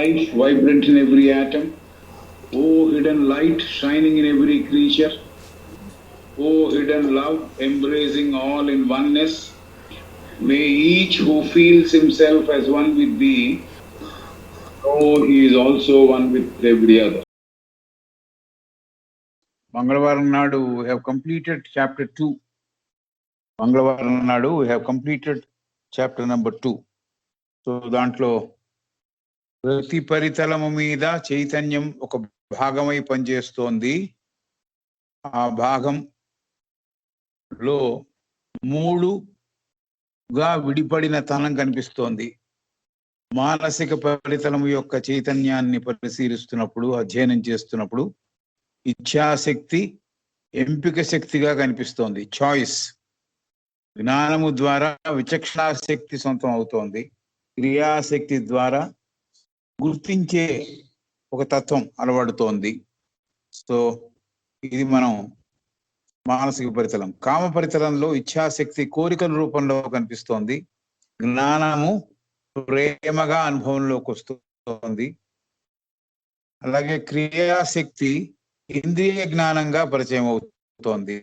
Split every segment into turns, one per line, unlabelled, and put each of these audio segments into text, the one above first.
life vibrant in every atom. O hidden light shining in every creature. O hidden love embracing all in oneness. May each who feels himself as one with thee know he is also one with every other. Mangalvaram Nadu, we have completed chapter 2. Mangalvaram Nadu, we have completed chapter number 2. So, దాంట్లో ప్రతి పరితలము మీద చైతన్యం ఒక భాగమై పనిచేస్తోంది. ఆ భాగంలో మూడుగా విడిపడిన తనం కనిపిస్తోంది. మానసిక పరితలము యొక్క చైతన్యాన్ని పరిశీలిస్తున్నప్పుడు, అధ్యయనం చేస్తున్నప్పుడు ఇచ్ఛాశక్తి ఎంపిక శక్తిగా కనిపిస్తోంది, చాయిస్. జ్ఞానము ద్వారా విచక్షణాశక్తి సొంతం అవుతోంది. క్రియాశక్తి ద్వారా గుర్తించే ఒక తత్వం అలవడుతోంది. సో ఇది మనం మానసిక పరితలం. కామ పరితలంలో ఇచ్ఛాశక్తి కోరికల రూపంలో కనిపిస్తోంది. జ్ఞానము ప్రేమగా అనుభవంలోకి వస్తుంది. అలాగే క్రియాశక్తి ఇంద్రియ జ్ఞానంగా పరిచయం అవుతోంది.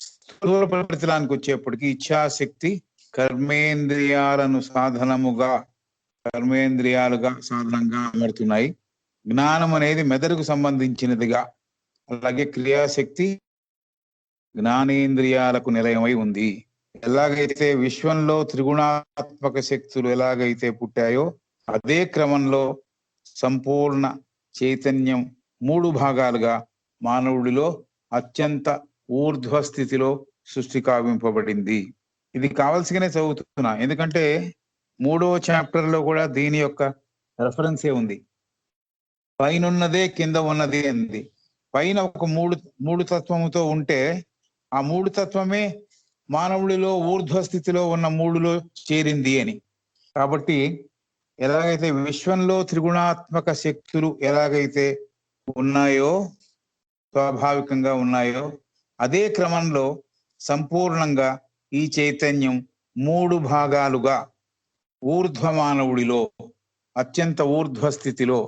స్థూల పరితలానికి వచ్చేప్పటికీ ఇచ్ఛాశక్తి కర్మేంద్రియాలుగా సాధనంగా అమరుతున్నాయి. జ్ఞానం అనేది మెదడుకు సంబంధించినదిగా, అలాగే క్రియాశక్తి జ్ఞానేంద్రియాలకు నిలయమై ఉంది. ఎలాగైతే విశ్వంలో త్రిగుణాత్మక శక్తులు ఎలాగైతే పుట్టాయో అదే క్రమంలో సంపూర్ణ చైతన్యం 3 భాగాలుగా మానవుడిలో అత్యంత ఊర్ధ్వ స్థితిలో సృష్టి కావింపబడింది. ఇది కావాల్సిగానే చదువుతున్నా, ఎందుకంటే 3వ చాప్టర్లో కూడా దీని యొక్క రెఫరెన్సే ఉంది. పైనున్నదే కింద ఉన్నది అంది. పైన ఒక మూడు తత్వముతో ఉంటే ఆ 3 తత్వమే మానవుడిలో ఊర్ధ్వ స్థితిలో ఉన్న 3లో చేరింది అని. కాబట్టి ఎలాగైతే విశ్వంలో త్రిగుణాత్మక శక్తులు ఎలాగైతే ఉన్నాయో, స్వాభావికంగా ఉన్నాయో, అదే క్రమంలో సంపూర్ణంగా ఈ చైతన్యం 3 భాగాలుగా ఊర్ధ్వ మానవుడిలో, అత్యంత ఊర్ధ్వ స్థితిలో,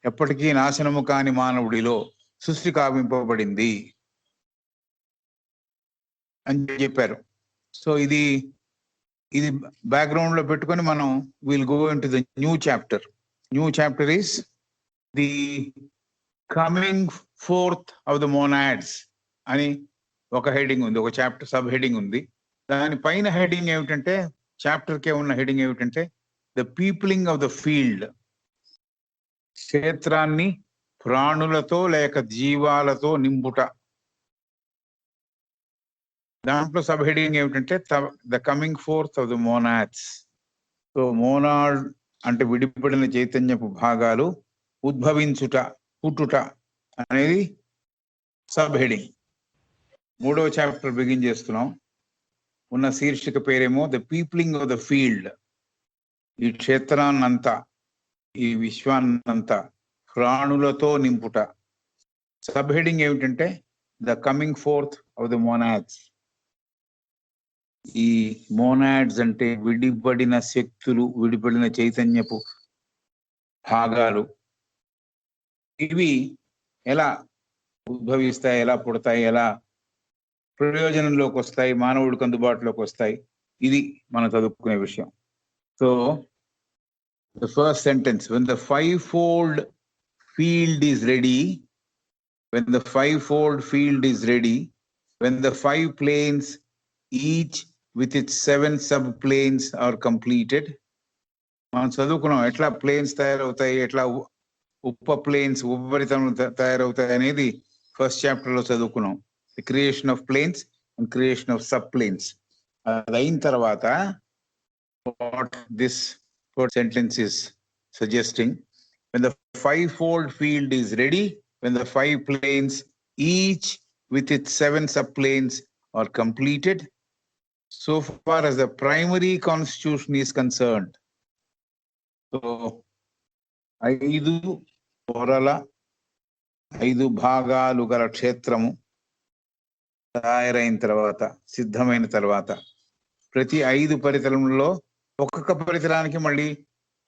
ఎప్పటికీ నాశనము కాని మానవుడిలో సృష్టి కావింపబడింది అని చెప్పారు. సో ఇది బ్యాక్గ్రౌండ్ లో పెట్టుకొని మనం will go into the new chapter. New chapter is the coming forth of the monads అని ఒక హెడింగ్ ఉంది, ఒక చాప్టర్ సబ్ హెడింగ్ ఉంది. దాని పైన హెడింగ్ ఏమిటంటే, చాప్టర్ కే ఉన్న హెడింగ్ ఏమిటంటే the peopling of the field. క్షేత్రాన్ని ప్రాణులతో లేక జీవాలతో నింపుట. దాంట్లో సబ్ హెడింగ్ ఏమిటంటే the coming forth of the monads. So monad అంటే విడిపడిన చైతన్యపు భాగాలు ఉద్భవించుట, పుట్టుట అనేది సబ్ హెడింగ్. 3వ చాప్టర్ బిగిన్ చేస్తున్నాం. ఉన్న శీర్షిక పేరేమో the peopling of the field. ఈ క్షేత్రాన్నంతా, ఈ విశ్వాన్నంతా ప్రాణులతో నింపుట. సబ్ హెడింగ్ ఏమిటంటే the coming forth of the monads. ఈ మోనాడ్స్ అంటే విడిపడిన శక్తులు, విడిపడిన చైతన్యపు భాగాలు. ఇవి ఎలా ఉద్భవిస్తాయి, ఎలా పుడతాయి, ఎలా ప్రయోజనంలోకి వస్తాయి, మానవుడికి అందుబాటులోకి వస్తాయి, ఇది మనం చదువుకునే విషయం. So the first sentence, when the fivefold field is ready, when the fivefold field is ready, when the 5 planes each with its 7 subplanes are completed. మనం చదువుకున్నాం ఎట్లా ప్లేన్స్ తయారవుతాయి, ఎట్లా ఉప ప్లేన్స్, ఉపరితలం తయారవుతాయి అనేది ఫస్ట్ చాప్టర్ లో చదువుకున్నాం. The creation of planes and creation of sub planes. అది అయిన తర్వాత what this sentence is suggesting, when the 5-fold field is ready, when the 5 planes each with its 7 subplanes are completed, so far as the primary constitution is concerned. So 5 పొరల 5 భాగాలు గల క్షేత్రము తయారైన తర్వాత, సిద్ధమైన తర్వాత, ప్రతి 5 పరితలంలో ఒక్కొక్క పరితలానికి మళ్ళీ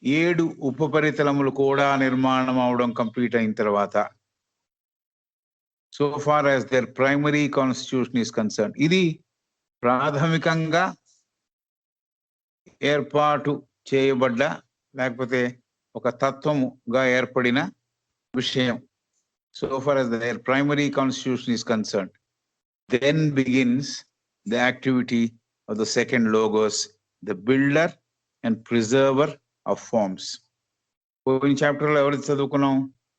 7 ఉపపరితలములు కూడా నిర్మాణం అవడం కంప్లీట్ అయిన తర్వాత, so far as their primary constitution is concern, ఇది ప్రాథమికంగా ఏర్పాటు చేయబడ్డ లేకపోతే ఒక తత్వముగా ఏర్పడిన విషయం. So far as their primary constitution is concern, then begins the activity of the second logos, the builder and preserver of forms. పోయిన చాప్టర్లో ఎవరి చదువుకున్నాం,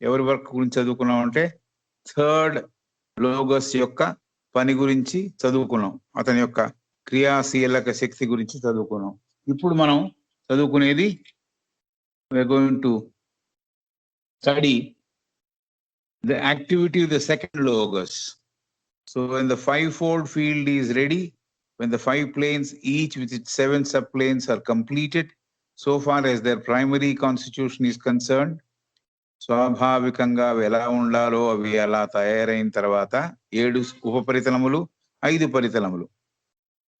ఎవరి వర్క్ గురించి చదువుకున్నాం అంటే థర్డ్ లోగస్ యొక్క పని గురించి చదువుకున్నాం, అతని యొక్క క్రియాశీలక శక్తి గురించి చదువుకున్నాం. ఇప్పుడు మనం చదువుకునేది we are going to study the activity of the second logos. So when the fivefold field is ready, when the 5 planes each with its 7 subplanes are completed, so far as their primary constitution is concerned, స్వాభావికంగా అవి ఎలా ఉండాలో అవి అలా తయారైన తర్వాత 7 ఉపపరితలములు 5 పరితలములు.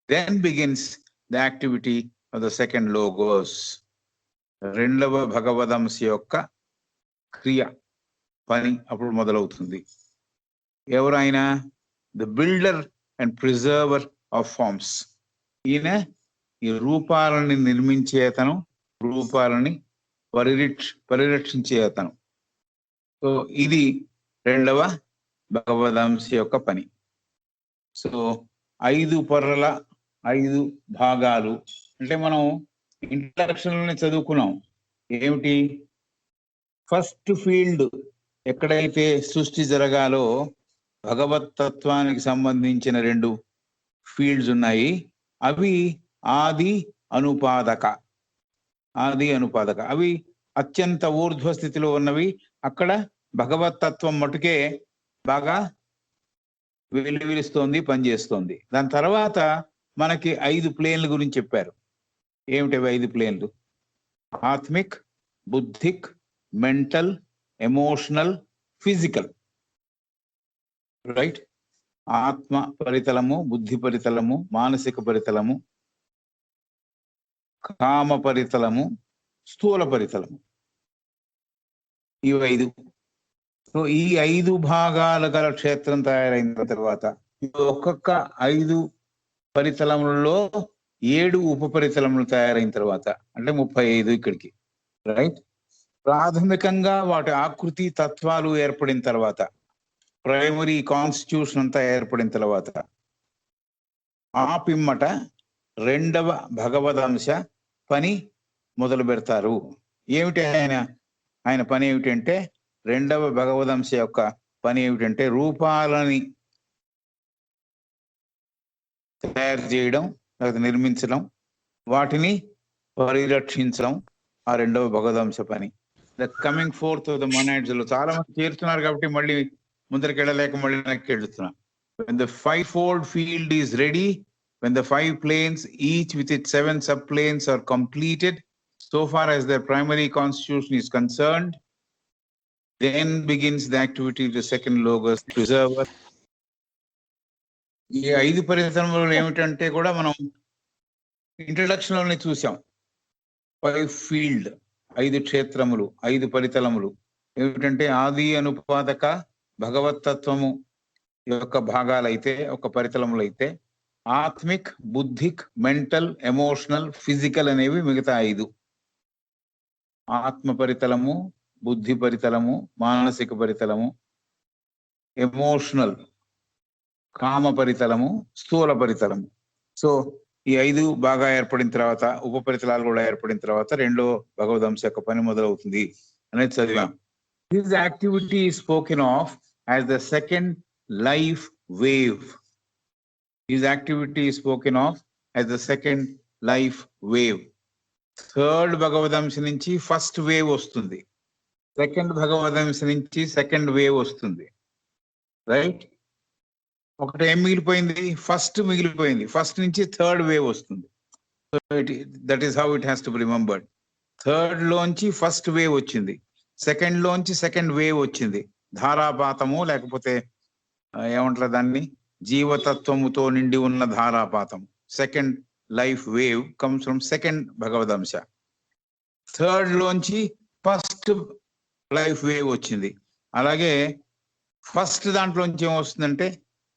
Then begins the activity of the second logos. రెండవ భగవదంశ యొక్క క్రియ పని అప్పుడు మొదలవుతుంది. ఎవరైనా the builder and preserver of forms, ఈయన ఈ రూపాలని నిర్మించే అతను, రూపాలని పరిరక్షించే అతను. సో ఇది రెండవ భగవదంశ యొక్క పని. సో 5 పొరల 5 భాగాలు అంటే మనం ఇంట్రడక్షన్లోనే చదువుకున్నాం. ఏమిటి? ఫస్ట్ ఫీల్డ్ ఎక్కడైతే సృష్టి జరగాలో భగవతత్వానికి సంబంధించిన 2 ఫీల్డ్స్ ఉన్నాయి. అవి ఆది అనుపాదక. అవి అత్యంత ఊర్ధ్వ స్థితిలో ఉన్నవి. అక్కడ భగవతత్వం మటుకే బాగా వెలువరిస్తోంది, పనిచేస్తోంది. దాని తర్వాత మనకి 5 ప్లేన్ల గురించి చెప్పారు. ఏమిటి 5 ప్లేన్లు? Atmic, buddhic, mental, emotional, physical. Right? ఆత్మ పరితలము, బుద్ధి పరితలము, మానసిక పరితలము, కామ పరితలము, స్థూల పరితలము. ఈ 5. సో ఈ 5 భాగాలు గల క్షేత్రం తయారైన తర్వాత ఒక్కొక్క 5 పరితలములలో 7 ఉపపరితలములు తయారైన తర్వాత అంటే 35 ఇక్కడికి. రైట్? ప్రాథమికంగా వాటి ఆకృతి తత్వాలు ఏర్పడిన తర్వాత, ప్రైమరీ కాన్స్టిట్యూషన్ అంతా ఏర్పడిన తర్వాత ఆ పిమ్మట రెండవ భగవదంశ పని మొదలు పెడతారు. ఏమిటి ఆయన పని ఏమిటంటే, రెండవ భగవదంశ యొక్క పని ఏమిటంటే రూపాలని తయారు చేయడం, నిర్మించడం, వాటిని పరిరక్షించడం ఆ రెండవ భగవదంశ పని. The coming forth of the monads లో చాలా మంది చేరుతున్నారు కాబట్టి మళ్ళీ ముందరికి వెళ్ళలేక మళ్ళీ వెనక్కి వెళ్తున్నా. When the 5-fold field is ready, when the 5 planes each with its 7 subplanes are completed, so far as their primary constitution is concerned, then begins the activity of the second logos, preserver. ఈ 5 పరితలములు ఏమిటంటే కూడా మనం introduction లోనే చూసాం. 5 field, 5 క్షేత్రములు, 5 పరితలములు ఏమిటంటే ఆది అనుపాదక భగవతత్వము యొక్క భాగాలైతే, ఒక పరితలములైతే ఆత్మిక్, బుద్ధిక్, మెంటల్, ఎమోషనల్, ఫిజికల్ అనేవి మిగతా 5. ఆత్మ పరితలము, బుద్ధి పరితలము, మానసిక పరితలము, ఎమోషనల్ కామ పరితలము, స్థూల పరితలము. సో ఈ 5 బాగా ఏర్పడిన తర్వాత, ఉపపరితలాలు కూడా ఏర్పడిన తర్వాత రెండో భగవదంశ యొక్క పని మొదలవుతుంది అనేది చదివాం. This activity is spoken of as the second life wave. This activity is spoken of as the second life wave. Third భగవదంశ నుంచి ఫస్ట్ వేవ్ వస్తుంది, సెకండ్ భగవదంశ నుంచి సెకండ్ వేవ్ వస్తుంది. రైట్? ఒకటి ఏం మిగిలిపోయింది? ఫస్ట్ మిగిలిపోయింది. ఫస్ట్ నుంచి థర్డ్ వేవ్ వస్తుంది. That is how it has to be remembered. Third లోంచి ఫస్ట్ వేవ్ వచ్చింది, సెకండ్ లోంచి సెకండ్ వేవ్ వచ్చింది. ధారాపాతము లేకపోతే ఏమంటారు దాన్ని, జీవతత్వముతో నిండి ఉన్న ధారాపాతం. Second life wave comes from second భగవదంశ. థర్డ్ లోంచి ఫస్ట్ లైఫ్ వేవ్ వచ్చింది. అలాగే ఫస్ట్ దాంట్లోంచి ఏమొస్తుందంటే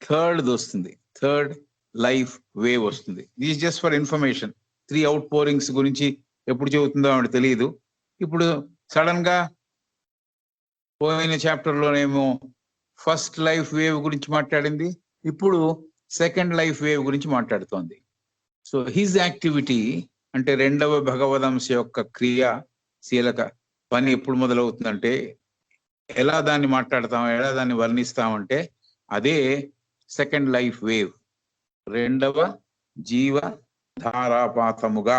థర్డ్ వస్తుంది, థర్డ్ లైఫ్ వేవ్ వస్తుంది. This just for information. 3 outpourings గురించి ఎప్పుడు చెబుతుందో ఆవిడ తెలియదు. ఇప్పుడు సడన్ గా పోయిన చాప్టర్ లోనేమో ఫస్ట్ లైఫ్ వేవ్ గురించి మాట్లాడింది, ఇప్పుడు సెకండ్ లైఫ్ వేవ్ గురించి మాట్లాడుతోంది. సో హిజ్ యాక్టివిటీ అంటే రెండవ భగవదంశ యొక్క క్రియాశీలక పని ఎప్పుడు మొదలవుతుందంటే, ఎలా దాన్ని మాట్లాడతాం, ఎలా దాన్ని వర్ణిస్తామంటే అదే సెకండ్ లైఫ్ వేవ్, రెండవ జీవ ధారాపాతముగా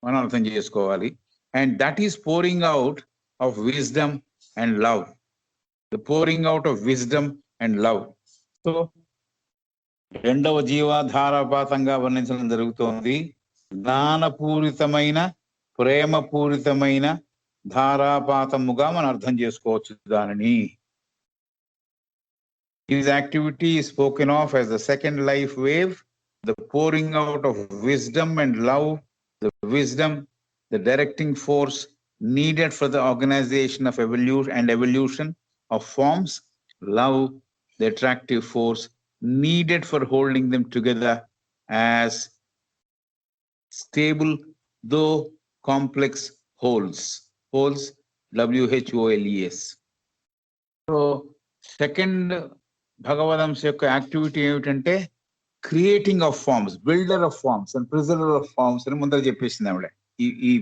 మనం అర్థం చేసుకోవాలి. And that is pouring out of wisdom and love, the pouring out of wisdom and love. So రెండవ జీవాధారపాతంగా వర్ణించడం జరుగుతోంది. జ్ఞానపూరితమైన ప్రేమపూరితమైన ధారాపాతముగా మనం అర్థం చేసుకోవచ్చు దానిని. His activity is spoken of as the second life wave, the pouring out of wisdom and love, the wisdom, the directing force needed for the organization of evolution of forms, love, the attractive force needed for holding them together as stable though complex wholes, WHOLES. So second భగవదంశ యొక్క activity ఏమిటంటే creating of forms, builder of forms and preserver of forms అని ముందర చెప్పేసింది ఆవిడ ఈ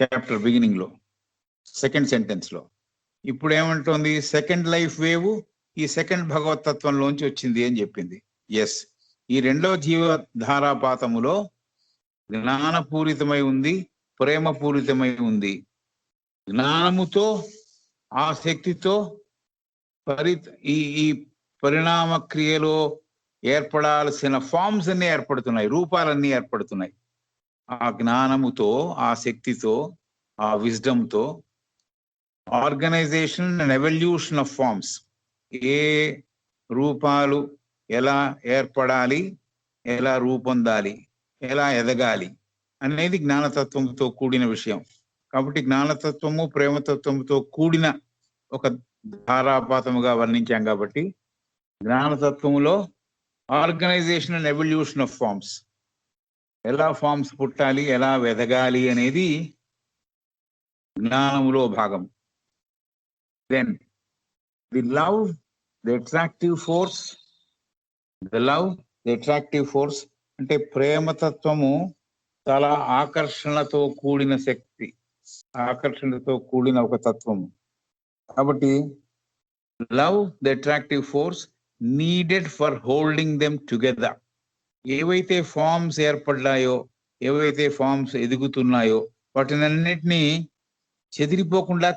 chapter beginning లో, second sentence లో. ఇప్పుడు ఏమంటుంది, సెకండ్ లైఫ్ వేవ్ ఈ సెకండ్ భగవతత్వంలోంచి వచ్చింది అని చెప్పింది. ఎస్, ఈ రెండవ జీవధారాపాతములో జ్ఞానపూరితమై ఉంది, ప్రేమపూరితమై ఉంది. జ్ఞానముతో ఆ శక్తితో ఈ పరిణామ క్రియలో ఏర్పడాల్సిన ఫార్మ్స్ అన్ని ఏర్పడుతున్నాయి, రూపాలన్నీ ఏర్పడుతున్నాయి. ఆ జ్ఞానముతో, ఆ శక్తితో, ఆ విజ్డమ్తో organization and evolution of forms, ఏ రూపాలు ఎలా ఏర్పడాలి, ఎలా రూపొందాలి, ఎలా ఎదగాలి అనేది జ్ఞానతత్వంతో కూడిన విషయం. కాబట్టి జ్ఞానతత్వము ప్రేమతత్వముతో కూడిన ఒక ధారాపాతముగా వర్ణించాం. కాబట్టి జ్ఞానతత్వములో organization and evolution of forms, ఎలా ఫార్మ్స్ పుట్టాలి, ఎలా ఎదగాలి అనేది జ్ఞానములో భాగం. Then the love, the attractive force, the love, the attractive force అంటే ప్రేమతత్వము చాలా ఆకర్షణతో కూడిన శక్తి, ఆకర్షణతో కూడిన ఒక తత్వము. కాబట్టి love, the attractive force needed for holding them together. ఏవైతే ఫార్మ్స్ ఏర్పడ్డాయో, ఏవైతే ఫార్మ్స్ ఎదుగుతున్నాయో వాటినన్నిటినీ చెదిరిపోకుండా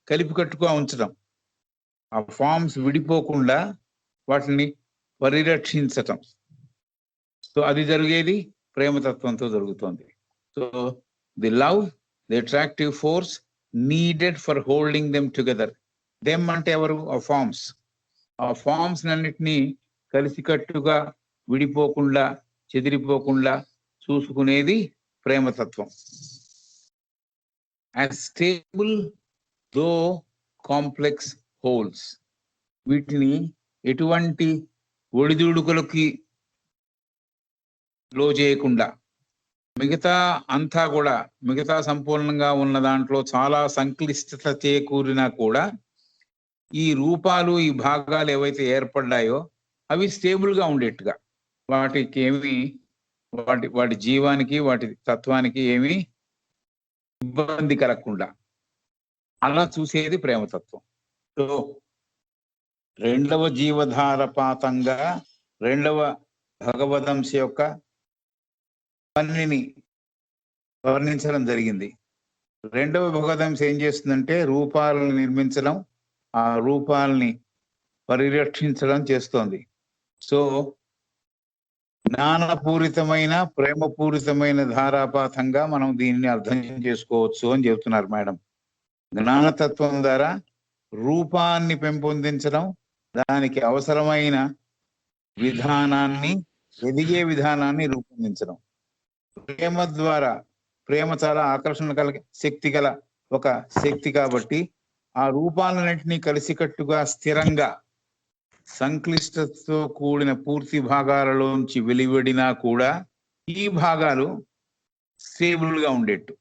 కలిపి కట్టుగా ఉంచడం, ఆ ఫార్మ్స్ విడిపోకుండా వాటిని పరిరక్షించటం. సో అది జరిగేది ప్రేమతత్వంతో జరుగుతోంది. So the love, the attractive force needed for holding them together. Them అంటే ఎవరు? ఆ ఫార్మ్స్. ఆ ఫార్మ్స్ అన్నిటినీ కలిసికట్టుగా విడిపోకుండా చెదిరిపోకుండా చూసుకునేది ప్రేమతత్వం. యాజ్ స్టేబుల్ దో కాంప్లెక్స్ హోల్స్, వీటిని ఎటువంటి ఒడిదుడుకులకి లో చేయకుండా, మిగతా అంతా కూడా, మిగతా సంపూర్ణంగా ఉన్న దాంట్లో చాలా సంక్లిష్టత చేకూరినా కూడా ఈ రూపాలు, ఈ భాగాలు ఏవైతే ఏర్పడ్డాయో అవి స్టేబుల్ గా ఉండేట్టుగా, వాటికి ఏమి వాటి జీవానికి, వాటి తత్వానికి ఏమి ఇబ్బంది కలగకుండా అలా చూసేది ప్రేమతత్వం. సో రెండవ జీవధారపాతంగా రెండవ భగవదంశ యొక్క పనిని వర్ణించడం జరిగింది. రెండవ భగవదంశ ఏం చేస్తుందంటే రూపాలను నిర్మించడం, ఆ రూపాలని పరిరక్షించడం చేస్తోంది. సో జ్ఞానపూరితమైన ప్రేమపూరితమైన ధారాపాతంగా మనం దీనిని అర్థం చేసుకోవచ్చు అని చెబుతున్నారు మేడం. జ్ఞానతత్వం ద్వారా రూపాన్ని పెంపొందించడం, దానికి అవసరమైన విధానాన్ని, ఎదిగే విధానాన్ని రూపొందించడం. ప్రేమ ద్వారా ప్రేమ చాలా ఆకర్షణ కలిగే శక్తి గల ఒక శక్తి కాబట్టి ఆ రూపాలన్నింటినీ కలిసికట్టుగా స్థిరంగా సంక్లిష్టతతో కూడిన పూర్తి భాగాలలోంచి వెలువడినా కూడా ఈ భాగాలు స్టేబుల్ గా ఉండేట్టు,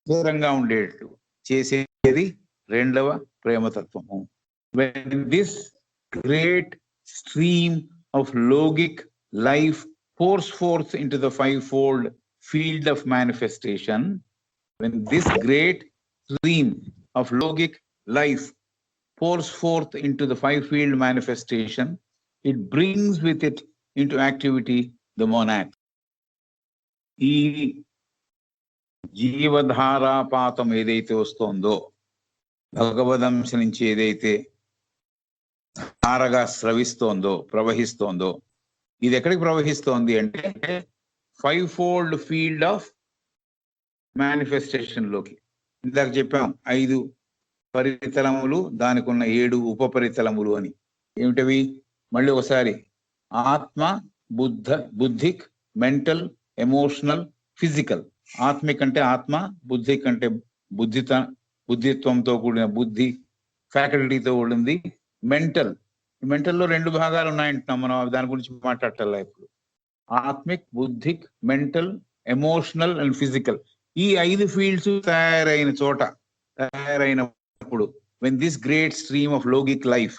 స్థిరంగా ఉండేట్టు చేసేది రెండవ ప్రేమతత్వము. When this great stream of logic life pours forth into the fivefold field of manifestation, when this great stream of logic life pours forth into the five-field manifestation, it brings with it into activity the monad. ఈ జీవధారాపాతం ఏదైతే వస్తోందో, భగవదంశ నుంచి ఏదైతే ధారగా స్రవిస్తోందో, ప్రవహిస్తోందో, ఇది ఎక్కడికి ప్రవహిస్తోంది అంటే five-fold field of manifestation లోకి. ఇందాక చెప్పాం 5 పరితలములు, దానికి ఉన్న 7 ఉపపరితలములు అని. ఏమిటవి? మళ్ళీ ఒకసారి: ఆత్మ, బుద్ధిక్, మెంటల్, ఎమోషనల్, ఫిజికల్. ఆత్మిక్ అంటే ఆత్మ, బుద్ధిక్ అంటే బుద్ధిత్వంతో కూడిన బుద్ధి, ఫ్యాకల్టీతో కూడింది. మెంటల్లో 2 భాగాలు ఉన్నాయంటున్నాం మనం, దాని గురించి మాట్లాడటల్లా ఇప్పుడు. Atmic, buddhic, mental, emotional and physical. ఈ 5 ఫీల్డ్స్ తయారైనప్పుడు when this great stream of logic life,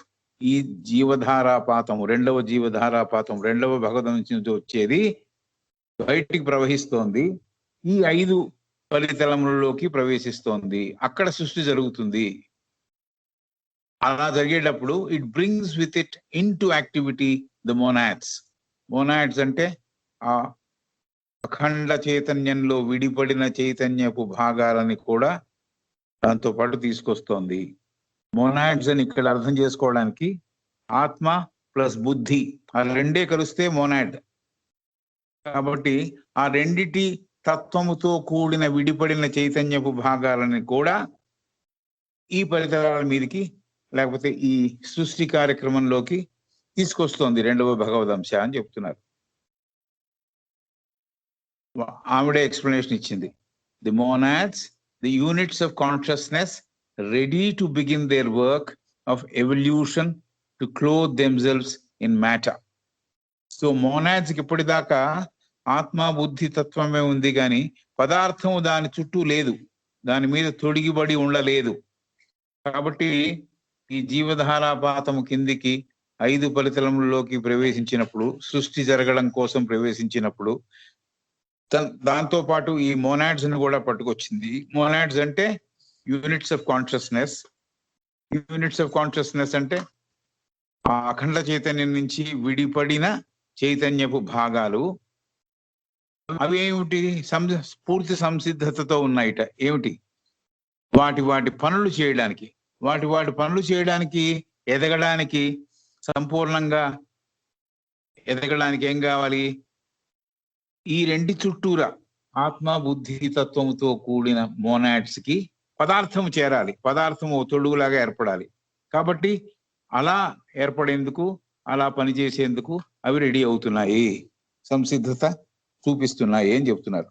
ఈ జీవధారాపాతము, రెండవ జీవధారాపాతం, రెండవ భగవదం నుంచి వచ్చేది బయటికి ప్రవహిస్తోంది, ఈ 5 ఫలితలములలోకి ప్రవేశిస్తోంది. అక్కడ సృష్టి జరుగుతుంది. అలా జరిగేటప్పుడు it brings with it into activity the monads. Monads అంటే ఆ అఖండ చైతన్యంలో విడిపడిన చైతన్యపు భాగాలని కూడా దాంతో పాటు తీసుకొస్తోంది. మోనాడ్స్ అని ఇక్కడ అర్థం చేసుకోవడానికి ఆత్మ ప్లస్ బుద్ధి, ఆ రెండే కలిస్తే మోనాడ్. కాబట్టి ఆ రెండిటి తత్వముతో కూడిన విడిపడిన చైతన్యపు భాగాలని కూడా ఈ పరితలాల మీదకి, లేకపోతే ఈ సృష్టి కార్యక్రమంలోకి తీసుకొస్తోంది రెండవ భగవదంశ అని చెప్తున్నారు. ఆవిడే ఎక్స్ప్లెనేషన్ ఇచ్చింది. The monads, the units of consciousness ready to begin their work of evolution to clothe themselves in matter. So మోనాడ్స్కి ఇప్పటిదాకా ఆత్మ, బుద్ధి తత్వమే ఉంది, కానీ పదార్థము దాని చుట్టూ లేదు, దాని మీద తొడిగిబడి ఉండలేదు. కాబట్టి ఈ జీవధారాపాతము కిందికి 5 ఫలితలములలోకి ప్రవేశించినప్పుడు, సృష్టి జరగడం కోసం ప్రవేశించినప్పుడు దాంతో పాటు ఈ మోనాడ్స్ ని కూడా పట్టుకొచ్చింది. మోనాడ్స్ అంటే units of consciousness. Units of consciousness అంటే ఆ అఖండ చైతన్యం నుంచి విడిపడిన చైతన్యపు భాగాలు. అవి ఏమిటి? పూర్తి సంసిద్ధతతో ఉన్నాయిట. ఏమిటి? వాటి పనులు చేయడానికి, వాటి పనులు చేయడానికి, ఎదగడానికి, సంపూర్ణంగా ఎదగడానికి ఏం కావాలి? ఈ 2 చుట్టూరా ఆత్మ, బుద్ధి తత్వముతో కూడిన మోనాడ్స్ కి పదార్థము చేరాలి, పదార్థము తొడుగులాగా ఏర్పడాలి. కాబట్టి అలా ఏర్పడేందుకు, అలా పనిచేసేందుకు అవి రెడీ అవుతున్నాయి, సంసిద్ధత చూపిస్తున్నాయి అని చెప్తున్నారు.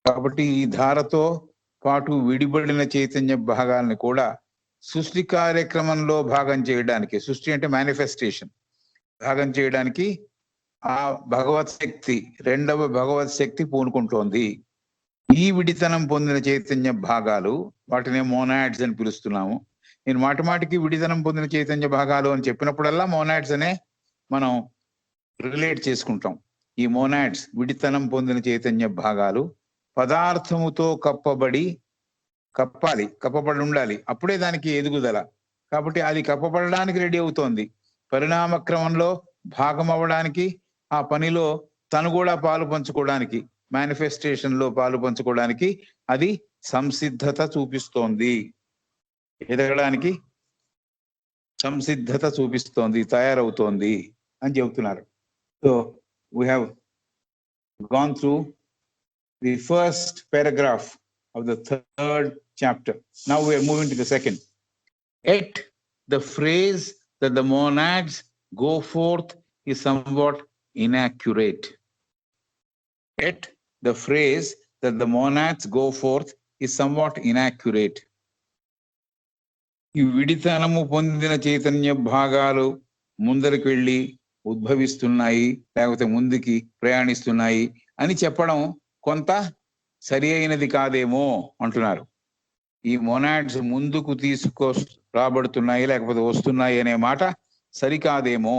కాబట్టి ఈ ధారతో పాటు విడిపడిన చైతన్య భాగాల్ని కూడా సృష్టి కార్యక్రమంలో భాగం చేయడానికి, సృష్టి అంటే మేనిఫెస్టేషన్, భాగం చేయడానికి ఆ భగవత్ శక్తి, రెండవ భగవత్ శక్తి పూనుకుంటోంది. ఈ విడితనం పొందిన చైతన్య భాగాలు, వాటిని మోనాడ్స్ అని పిలుస్తున్నాము. నేను మాటిమాటికి విడితనం పొందిన చైతన్య భాగాలు అని చెప్పినప్పుడల్లా మోనాడ్స్ అనే మనం రిలేట్ చేసుకుంటాం. ఈ మోనాడ్స్, విడితనం పొందిన చైతన్య భాగాలు పదార్థముతో కప్పబడి ఉండాలి, అప్పుడే దానికి ఎదుగుదల. కాబట్టి అది కప్పబడడానికి రెడీ అవుతోంది. పరిణామ క్రమంలో భాగం అవ్వడానికి, ఆ పనిలో తను కూడా పాలు పంచుకోవడానికి, మేనిఫెస్టేషన్ లో పాలు పంచుకోవడానికి అది సంసిద్ధత చూపిస్తోంది, ఎదగడానికి సంసిద్ధత చూపిస్తోంది, తయారవుతోంది అని చెబుతున్నారు. So we have gone through the first paragraph of the 3rd chapter. Now we are moving to the second. Yet the phrase that the monads go forth is somewhat inaccurate. Yet the phrase that the monads go forth is somewhat inaccurate. ఈ విడితనము పొందిన చైతన్య భాగాలు ముందరికి వెళ్ళి ఉద్భవిస్తున్నాయి, లేకపోతే ముందుకి ప్రయాణిస్తున్నాయి అని చెప్పడం కొంత సరి అయినది కాదేమో అంటున్నారు. ఈ మొనాడ్స్ ముందుకు రాబడుతున్నాయి లేకపోతే వస్తున్నాయి అనే మాట సరికాదేమో.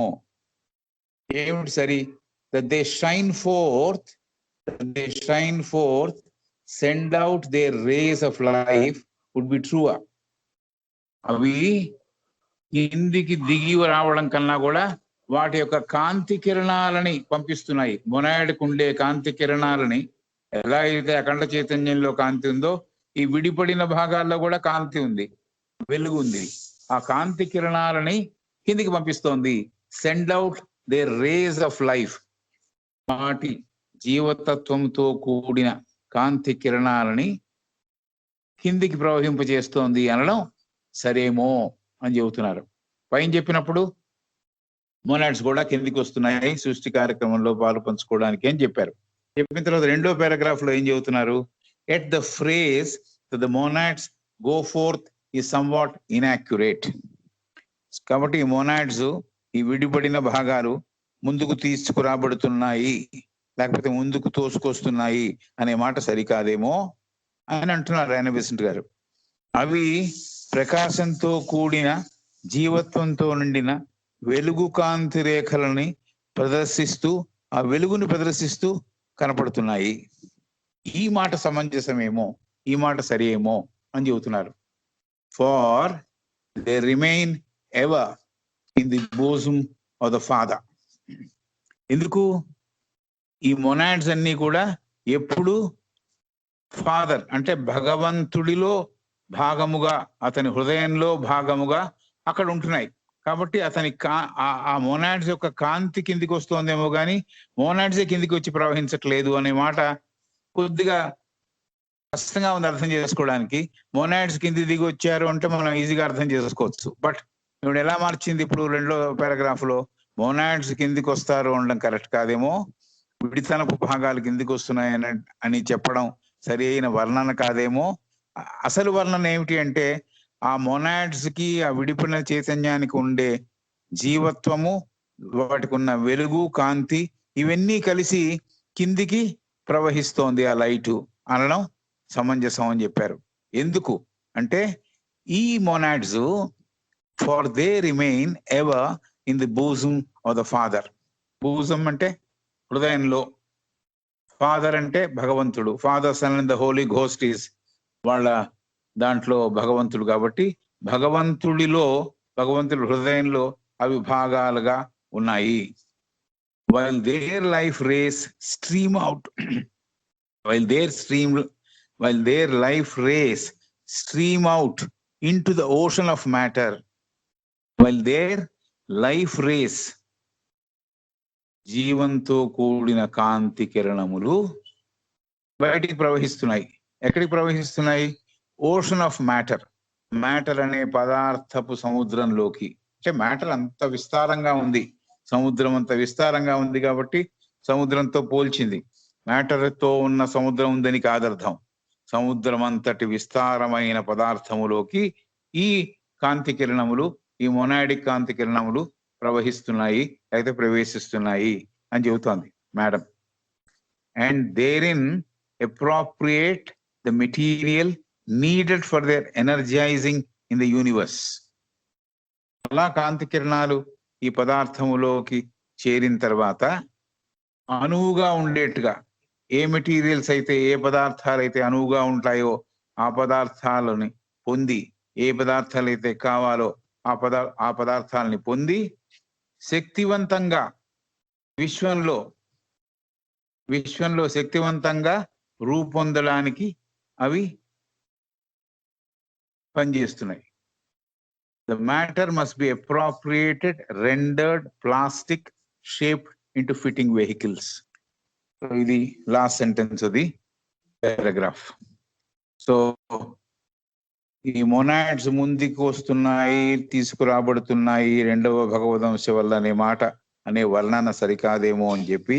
ఏమిటి సరి? that they shine forth, send out their rays of life would be truer. అవి కిందికి దిగి రావడం కన్నా కూడా వాటి యొక్క కాంతి కిరణాలని పంపిస్తున్నాయి. మొనాయిడ్కు ఉండే కాంతి కిరణాలని ఎలా అయితే అఖండ చైతన్యంలో కాంతి ఉందో ఈ విడిపడిన భాగాల్లో కూడా కాంతి ఉంది, వెలుగు ఉంది. ఆ కాంతి కిరణాలని కిందికి పంపిస్తోంది. Send out their rays of life, వాటి జీవతత్వంతో కూడిన కాంతి కిరణాలని కిందికి ప్రవహింపజేస్తోంది అనడం సరేమో అని చెబుతున్నారు. పైన చెప్పినప్పుడు మొనాడ్స్ కూడా కిందికి వస్తున్నాయి సృష్టి కార్యక్రమంలో పాలు పంచుకోవడానికి అని చెప్పారు. చెప్పిన తర్వాత రెండో పారాగ్రాఫ్ లో ఏం చెబుతున్నారు? At the phrase the monads go forth is somewhat inaccurate. కాబట్టి ఈ మొనాడ్స్, ఈ విడిపడిన భాగాలు ముందుకు తీసుకురాబడుతున్నాయి లేకపోతే ముందుకు తోసుకొస్తున్నాయి అనే మాట సరికాదేమో అని అంటున్నారు ఆయన బెసెంట్ గారు. అవి ప్రకాశంతో కూడిన జీవత్వంతో నిండిన వెలుగు కాంతి రేఖలని ప్రదర్శిస్తూ ఆ వెలుగుని ప్రదర్శిస్తూ కనపడుతున్నాయి. ఈ మాట సమంజసమేమో, ఈ మాట సరేమో అని చెబుతున్నారు. For they remain ever in the bosom of the father. ఎందుకు? ఈ మొనాడ్స్ అన్ని కూడా ఎప్పుడు ఫాదర్ అంటే భగవంతుడిలో భాగముగా, అతని హృదయంలో భాగముగా అక్కడ ఉంటున్నాయి. కాబట్టి అతని ఆ మోనాడ్స్ యొక్క కాంతి కిందికి వస్తోందేమో కానీ మోనాడ్సే కిందికి వచ్చి ప్రవహించట్లేదు అనే మాట కొద్దిగా కష్టంగా ఉంది అర్థం చేసుకోవడానికి. మోనాడ్స్ కింది దిగి వచ్చారు అంటే మనం ఈజీగా అర్థం చేసుకోవచ్చు. బట్ ఇప్పుడు ఎలా మార్చింది? ఇప్పుడు రెండో పారాగ్రాఫ్ లో మోనాడ్స్ కిందికి వస్తారు అనడం కరెక్ట్ కాదేమో, విడితనపు భాగాలు కిందికి వస్తున్నాయి అని చెప్పడం సరి అయిన వర్ణన కాదేమో. అసలు వర్ణన ఏమిటి అంటే ఆ మొనాడ్స్ కి, ఆ విడిపడిన చైతన్యానికి ఉండే జీవత్వము, వాటికి ఉన్న వెలుగు కాంతి ఇవన్నీ కలిసి కిందికి ప్రవహిస్తోంది ఆ లైటు అనడం సమంజసం అని చెప్పారు. ఎందుకు అంటే ఈ monads for they remain ever in the bosom of the father. Bosom అంటే హృదయంలో, ఫాదర్ అంటే భగవంతుడు. Father, son and the holy ghost is వాళ్ళ దాంట్లో భగవంతుడు. కాబట్టి భగవంతుడి హృదయంలో అవి భాగాలుగా ఉన్నాయి. While their life rays stream out, while their life rays stream out into the ocean of matter, while their life rays జీవంతో కూడిన కాంతి కిరణములు బయటికి ప్రవహిస్తున్నాయి. ఎక్కడికి ప్రవహిస్తున్నాయి? Ocean of matter. మ్యాటర్ అనే పదార్థపు సముద్రంలోకి. అంటే మ్యాటర్ అంత విస్తారంగా ఉంది, సముద్రం అంత విస్తారంగా ఉంది కాబట్టి సముద్రంతో పోల్చింది. మ్యాటర్తో ఉన్న సముద్రం ఉందని కాదర్థం. సముద్రం అంతటి విస్తారమైన పదార్థములోకి ఈ కాంతి కిరణములు, ఈ మొనాడిక్ కాంతి కిరణములు ప్రవహిస్తున్నాయి అయితే ప్రవేశిస్తున్నాయి అని చెబుతోంది madam. And therein appropriate the material needed for their energizing in the universe. అలా కాంతి కిరణాలు ఈ పదార్థములోకి చేరిన తర్వాత అనువుగా ఉండేట్టుగా ఏ మెటీరియల్స్ అయితే, ఏ పదార్థాలు అయితే అనువుగా ఉంటాయో ఆ పదార్థాలని పొంది, ఏ పదార్థాలు అయితే కావాలో ఆ పదార్థాలని పొంది శక్తివంతంగా విశ్వంలో శక్తివంతంగా రూపొందడానికి అవి పనిచేస్తున్నాయి. The matter must be appropriated, rendered plastic, shaped into fitting vehicles. So ఇది లాస్ట్ సెంటెన్స్ అది పారాగ్రాఫ్. సో ఈ మొనాడ్స్ ముందుకు వస్తున్నాయి, తీసుకురాబడుతున్నాయి రెండవ భగవదంశ వల్ల అనే మాట అనే వర్ణన సరికాదేమో అని చెప్పి,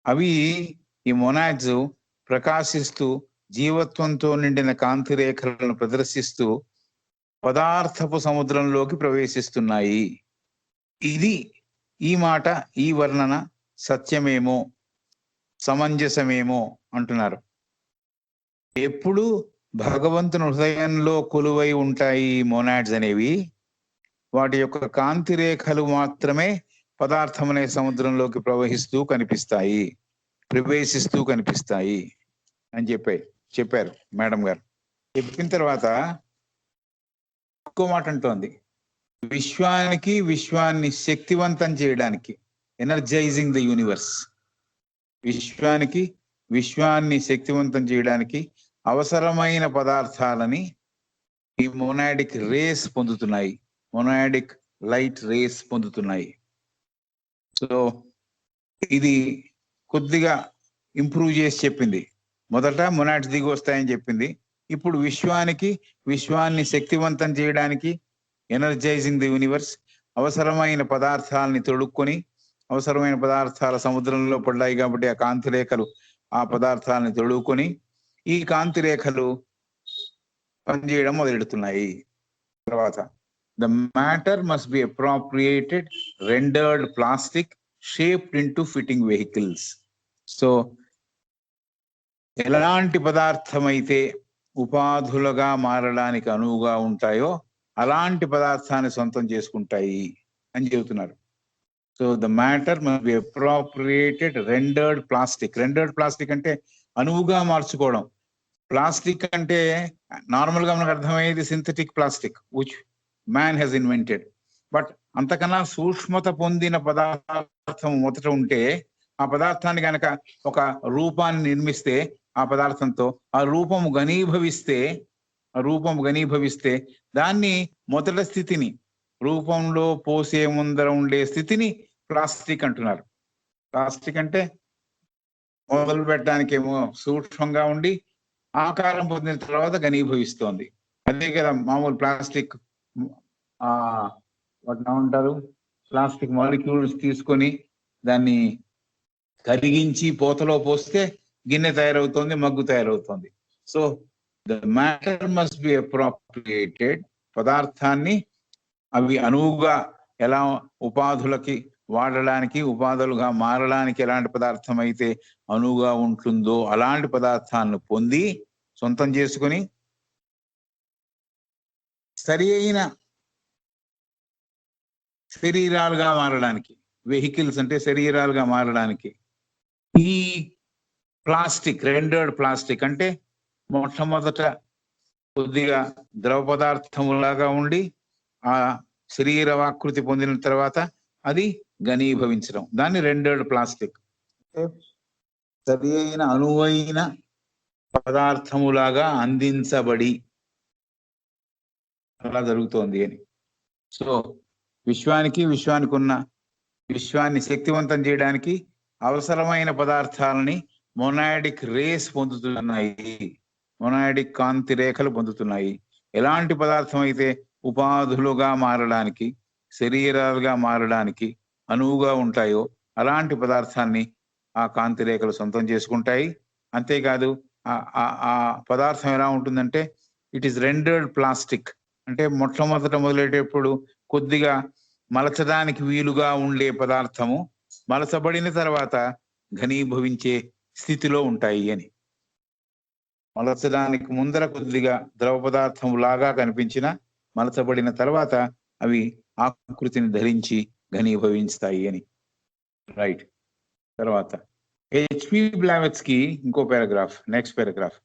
అవి ఈ మొనాడ్స్ ప్రకాశిస్తూ జీవత్వంతో నిండిన కాంతి రేఖలను ప్రదర్శిస్తూ పదార్థపు సముద్రంలోకి ప్రవేశిస్తున్నాయి. ఇది ఈ మాట, ఈ వర్ణన సత్యమేమో సమంజసమేమో అంటున్నారు. ఎప్పుడు భగవంతుని హృదయంలో కొలువై ఉంటాయి ఈ మొనాడ్స్ అనేవి. వాటి యొక్క కాంతి రేఖలు మాత్రమే పదార్థం అనే సముద్రంలోకి ప్రవేశిస్తూ కనిపిస్తాయి అని చెప్పారు మేడం గారు. చెప్పిన తర్వాత ఇంకో మాట అంటోంది, విశ్వాన్ని శక్తివంతం చేయడానికి, ఎనర్జైజింగ్ ద యూనివర్స్, విశ్వాన్ని శక్తివంతం చేయడానికి అవసరమైన పదార్థాలని ఈ మొనాడిక్ రేస్ పొందుతున్నాయి, మొనాడిక్ లైట్ రేస్ పొందుతున్నాయి. సో ఇది కొద్దిగా ఇంప్రూవ్ చేసి చెప్పింది. మొదట మొనాడ్స్ దిగి వస్తాయని చెప్పింది. ఇప్పుడు విశ్వాన్ని శక్తివంతం చేయడానికి, ఎనర్జైజింగ్ ది యూనివర్స్, అవసరమైన పదార్థాలని తొడుక్కొని, అవసరమైన పదార్థాల సముద్రంలో పడ్డాయి కాబట్టి ఆ కాంతి రేఖలు ఆ పదార్థాలని తొడుక్కొని ఈ కాంతి రేఖలు పనిచేయడం మొదలెడుతున్నాయి. తర్వాత the matter must be appropriated rendered plastic shaped into fitting vehicles. So ఎలాంటి పదార్థం అయితే ఉపాధులుగా మారడానికి అనువుగా ఉంటాయో అలాంటి పదార్థాన్ని సొంతం చేసుకుంటాయి అని చెబుతున్నారు. So the matter must be appropriated rendered plastic అంటే అనువుగా మార్చుకోవడం. ప్లాస్టిక్ అంటే నార్మల్ గా మనకు అర్థమయ్యేది synthetic plastic which man has invented. But అంతకన్నా సూక్ష్మత పొందిన పదార్థం మొదట ఉంటే ఆ పదార్థాన్ని కనుక ఒక రూపాన్ని నిర్మిస్తే ఆ పదార్థంతో ఆ రూపము ఘనీభవిస్తే దాన్ని మొదటి స్థితిని, రూపంలో పోసే ముందర ఉండే స్థితిని ప్లాస్టిక్ అంటున్నారు. ప్లాస్టిక్ అంటే మొదలు పెట్టడానికి ఏమో సూక్ష్మంగా ఉండి ఆకారం పొందిన తర్వాత ఘనీభవిస్తోంది. అదే కదా మామూలు ప్లాస్టిక్ వాటిని ఏమంటారు, ప్లాస్టిక్ మాలిక్యూల్స్ తీసుకొని దాన్ని కరిగించి పోతలో పోస్తే గిన్నె తయారవుతోంది, మగ్గు తయారవుతోంది. So the matter must be appropriated. పదార్థాన్ని అవి అనువుగా ఎలా ఉపాధులకి వాడడానికి, ఉపాధులుగా మారడానికి ఎలాంటి పదార్థం అయితే అనువుగా ఉంటుందో అలాంటి పదార్థాలను పొంది సొంతం చేసుకుని సరి అయిన శరీరాలుగా మారడానికి, వెహికల్స్ అంటే శరీరాలుగా మారడానికి ఈ ప్లాస్టిక్, రెండర్డ్ ప్లాస్టిక్ అంటే మొట్టమొదట కొద్దిగా ద్రవ పదార్థములాగా ఉండి ఆ శరీర ఆకృతి పొందిన తర్వాత అది ఘనీభవించడం, దాన్ని రెండర్డ్ ప్లాస్టిక్. సరి అయిన అనువైన పదార్థములాగా అందించబడి అలా జరుగుతోంది అని. సో విశ్వాన్ని శక్తివంతం చేయడానికి అవసరమైన పదార్థాలని మొనాడిక్ రేస్ పొందుతున్నాయి, మొనాడిక్ కాంతి రేఖలు పొందుతున్నాయి. ఎలాంటి పదార్థం అయితే ఉపాధులుగా మారడానికి, శరీరాలుగా మారడానికి అనువుగా ఉంటాయో అలాంటి పదార్థాన్ని ఆ కాంతి రేఖలు సొంతం చేసుకుంటాయి. అంతేకాదు ఆ పదార్థం ఎలా ఉంటుందంటే ఇట్ ఈస్ రెండర్డ్ ప్లాస్టిక్ అంటే మొట్టమొదట మొదలెట్టేప్పుడు కొద్దిగా మలచడానికి వీలుగా ఉండే పదార్థము మలచబడిన తర్వాత ఘనీభవించే స్థితిలో ఉంటాయి అని. మలచడానికి ముందర కొద్దిగా ద్రవ పదార్థం లాగా కనిపించిన మలచబడిన తర్వాత అవి ఆకృతిని ధరించి ఘనీభవిస్తాయి అని. రైట్. తర్వాత హెచ్పి బ్లావెట్స్కీ ఇంకో paragraph, next paragraph.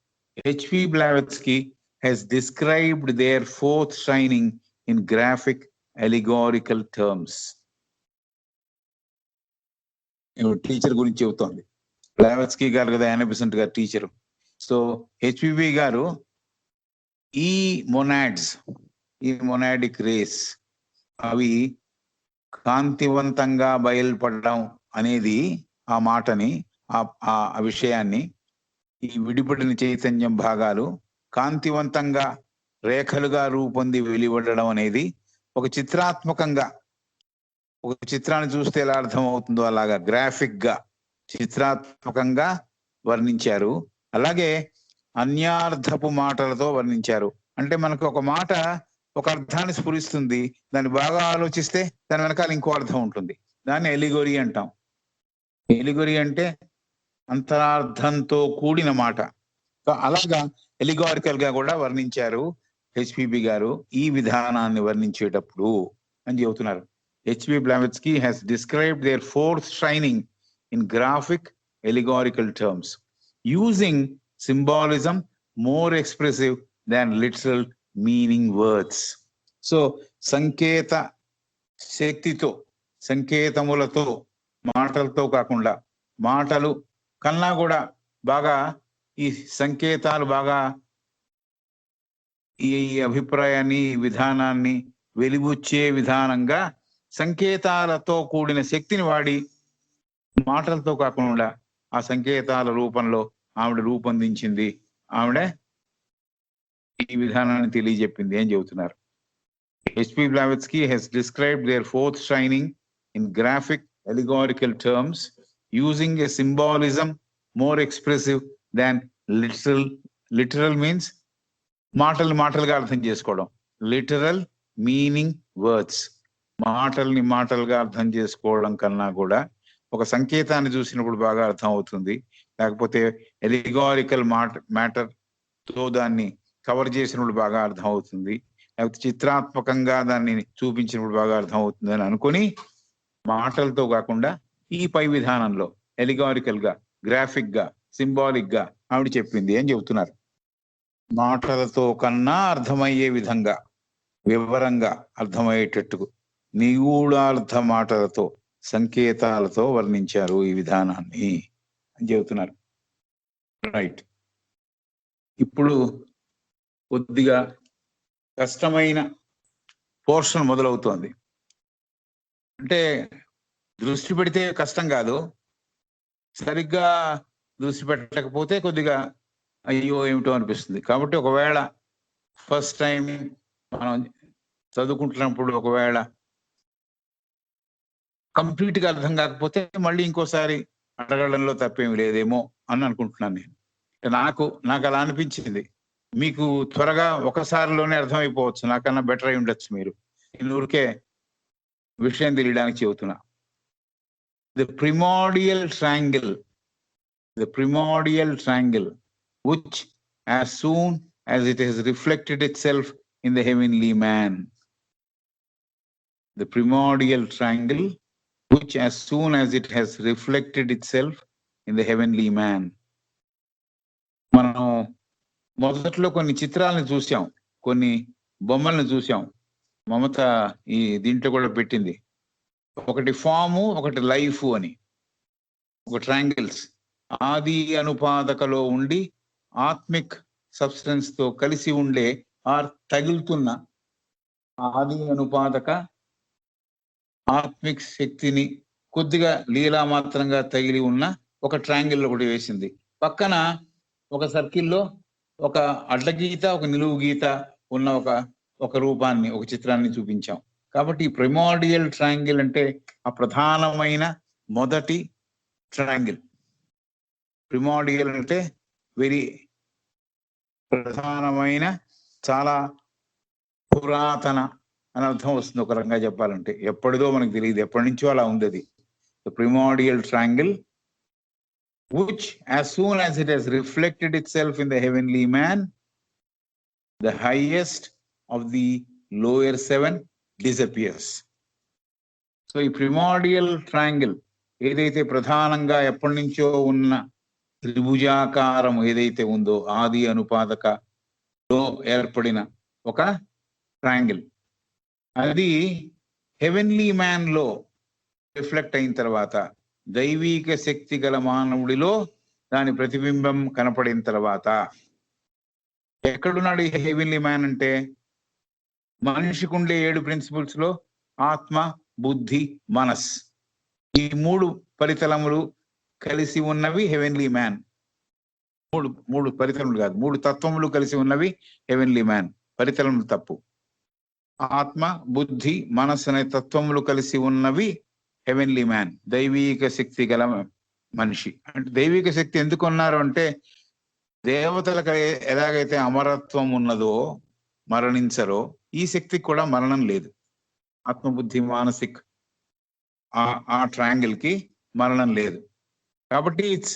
HP Blavatsky has described their fourth shining in graphic allegorical terms. Teacher గురించి చెబుతోంది. బ్లావెట్స్కీ గారు కదా యానా బెసెంట్ గారు టీచరు. సో హెచ్పిబి గారు ఈ మొనాడిక్ రేస్ అవి కాంతివంతంగా బయలుపడడం అనేది ఆ మాటని ఆ విషయాన్ని ఈ విడిపడిన చైతన్యం భాగాలు కాంతివంతంగా రేఖలుగా రూపొంది వెలువడడం అనేది ఒక చిత్రాత్మకంగా, ఒక చిత్రాన్ని చూస్తే ఎలా అర్థం అవుతుందో అలాగా గ్రాఫిక్ గా చిత్రాత్మకంగా వర్ణించారు. అలాగే అన్యార్థపు మాటలతో వర్ణించారు. అంటే మనకు ఒక మాట ఒక అర్థాన్ని స్ఫురిస్తుంది, దాన్ని బాగా ఆలోచిస్తే దాని వెనకాల ఇంకో అర్థం ఉంటుంది. దాన్ని ఎలిగోరి అంటాం. ఎలిగోరి అంటే అంతరార్థంతో కూడిన మాట. అలాగా ఎలిగారికల్ గా కూడా వర్ణించారు హెచ్పిబి గారు ఈ విధానాన్ని వర్ణించేటప్పుడు అని చెబుతున్నారు. HP Blavatsky has described their fourth shining in graphic allegorical terms, using symbolism more expressive than literal meaning words. So సంకేత శక్తితో, సంకేతములతో, మాటలతో కాకుండా, మాటలు కన్నా కూడా బాగా ఈ సంకేతాలు బాగా ఈ అభిప్రాయాన్ని, విధానాన్ని వెలిబుచ్చే విధానంగా సంకేతాలతో కూడిన శక్తిని వాడి మాటలతో కాకుండా ఆ సంకేతాల రూపంలో ఆవిడ రూపొందించింది, ఆవిడ ఈ విధానాన్ని తెలియజెప్పింది అని చెబుతున్నారు. HP Blavatsky has described their fourth shining in graphic allegorical terms, using a symbolism more expressive than literal. Literal means మాటలుగా అర్థం చేసుకోవడం. లిటరల్ మీనింగ్ వర్డ్స్, మాటలుగా అర్థం చేసుకోవడం కన్నా కూడా ఒక సంకేతాన్ని చూసినప్పుడు బాగా అర్థం అవుతుంది, లేకపోతే ఎలిగారికల్ మ్యాటర్ తో దాన్ని కవర్ చేసినప్పుడు బాగా అర్థం అవుతుంది, లేకపోతే చిత్రాత్మకంగా దాన్ని చూపించినప్పుడు బాగా అర్థం అవుతుంది అని అనుకుని మాటలతో కాకుండా ఈ పై విధానంలో ఎలిగారికల్ గా, గ్రాఫిక్ గా, సింబాలిక్ గా ఆవిడ చెప్పింది అని చెబుతున్నారు. మాటలతో కన్నా అర్థమయ్యే విధంగా, వివరంగా అర్థమయ్యేటట్టు నిగూఢార్థ మాటలతో, సంకేతాలతో వర్ణించారు ఈ విధానాన్ని అని చెబుతున్నారు. రైట్, ఇప్పుడు కొద్దిగా కష్టమైన పోర్షన్ మొదలవుతోంది. అంటే దృష్టి పెడితే కష్టం కాదు, సరిగ్గా దృష్టి పెట్టలేకపోతే కొద్దిగా అయ్యో ఏమిటో అనిపిస్తుంది. కాబట్టి ఒకవేళ ఫస్ట్ టైం మనం చదువుకుంటున్నప్పుడు ఒకవేళ కంప్లీట్ గా అర్థం కాకపోతే మళ్ళీ ఇంకోసారి అడగడంలో తప్పేమి లేదేమో అని అనుకుంటున్నాను నేను. నాకు అలా అనిపించింది. మీకు త్వరగా ఒకసారిలోనే అర్థమైపోవచ్చు, నాకన్నా బెటర్ అయి ఉండొచ్చు. మీరు ఊరికే విషయం తెలియడానికి చెబుతున్నా. The primordial triangle, which as soon as it has reflected itself in the heavenly man. The primordial triangle, which as soon as it has reflected itself in the heavenly man. మనం మొదట్లో కొన్ని చిత్రాలను చూసాం, కొన్ని బొమ్మలను చూసాం. మమత ఈ దీంట్లో కూడా పెట్టింది, ఒకటి ఫాము, ఒకటి లైఫ్ అని. ఒక ట్రయాంగిల్స్ ఆది అనుపాదకలో ఉండి ఆత్మిక్ సబ్స్టెన్స్ తో కలిసి ఉండే తగులుతున్న ఆది అనుపాదక ఆత్మిక్ శక్తిని కొద్దిగా లీలామాత్రంగా తగిలి ఉన్న ఒక ట్రయాంగిల్ ఒకటి వేసింది. పక్కన ఒక సర్కిల్లో ఒక అడ్డగీత, ఒక నిలువు గీత ఉన్న ఒక రూపాన్ని, ఒక చిత్రాన్ని చూపించాం. కాబట్టి ఈ ప్రిమార్డియల్ ట్రయాంగిల్ అంటే ఆ ప్రధానమైన మొదటి ట్రయాంగిల్. ప్రిమార్డియల్ అంటే వెరీ ప్రధానమైన, చాలా పురాతన అని అర్థం వస్తుంది. ఒక రకంగా చెప్పాలంటే ఎప్పటిదో మనకు తెలియదు, ఎప్పటి నుంచో అలా ఉంది అది. Primordial triangle, which as soon as it has reflected itself in the heavenly man, the highest of the lower seven disappears. So ఈ ప్రిమార్డియల్ ట్రయాంగిల్ ఏదైతే ప్రధానంగా ఎప్పటి నుంచో ఉన్న త్రిభుజాకారం ఏదైతే ఉందో, ఆది అనుపాదకలో ఏర్పడిన ఒక ట్రయాంగిల్, అది హెవెన్లీ మ్యాన్ లో రిఫ్లెక్ట్ అయిన తర్వాత, దైవీక శక్తి గల మానవుడిలో దాని ప్రతిబింబం కనపడిన తర్వాత, ఎక్కడున్నాడు ఈ హెవెన్లీ మ్యాన్ అంటే, మనిషికి ఉండే 7 ప్రిన్సిపల్స్ లో ఆత్మ, బుద్ధి, మనస్, ఈ 3 పరితలములు కలిసి ఉన్నవి హెవెన్లీ మ్యాన్. మూడు పరితలములు కాదు, 3 తత్వములు కలిసి ఉన్నవి హెవెన్లీ మ్యాన్. పరితలములు తప్పు. ఆత్మ, బుద్ధి, మనస్ అనే తత్వములు కలిసి ఉన్నవి హెవెన్లీ మ్యాన్, దైవీక శక్తి గల మనిషి. అంటే దైవిక శక్తి ఎందుకు ఉన్నారు అంటే, దేవతలకు ఎలాగైతే అమరత్వం ఉన్నదో, మరణించరో, ఈ శక్తికి కూడా మరణం లేదు. ఆత్మబుద్ధి మానసిక్ ఆ ట్రయాంగిల్ కి మరణం లేదు. కాబట్టి it's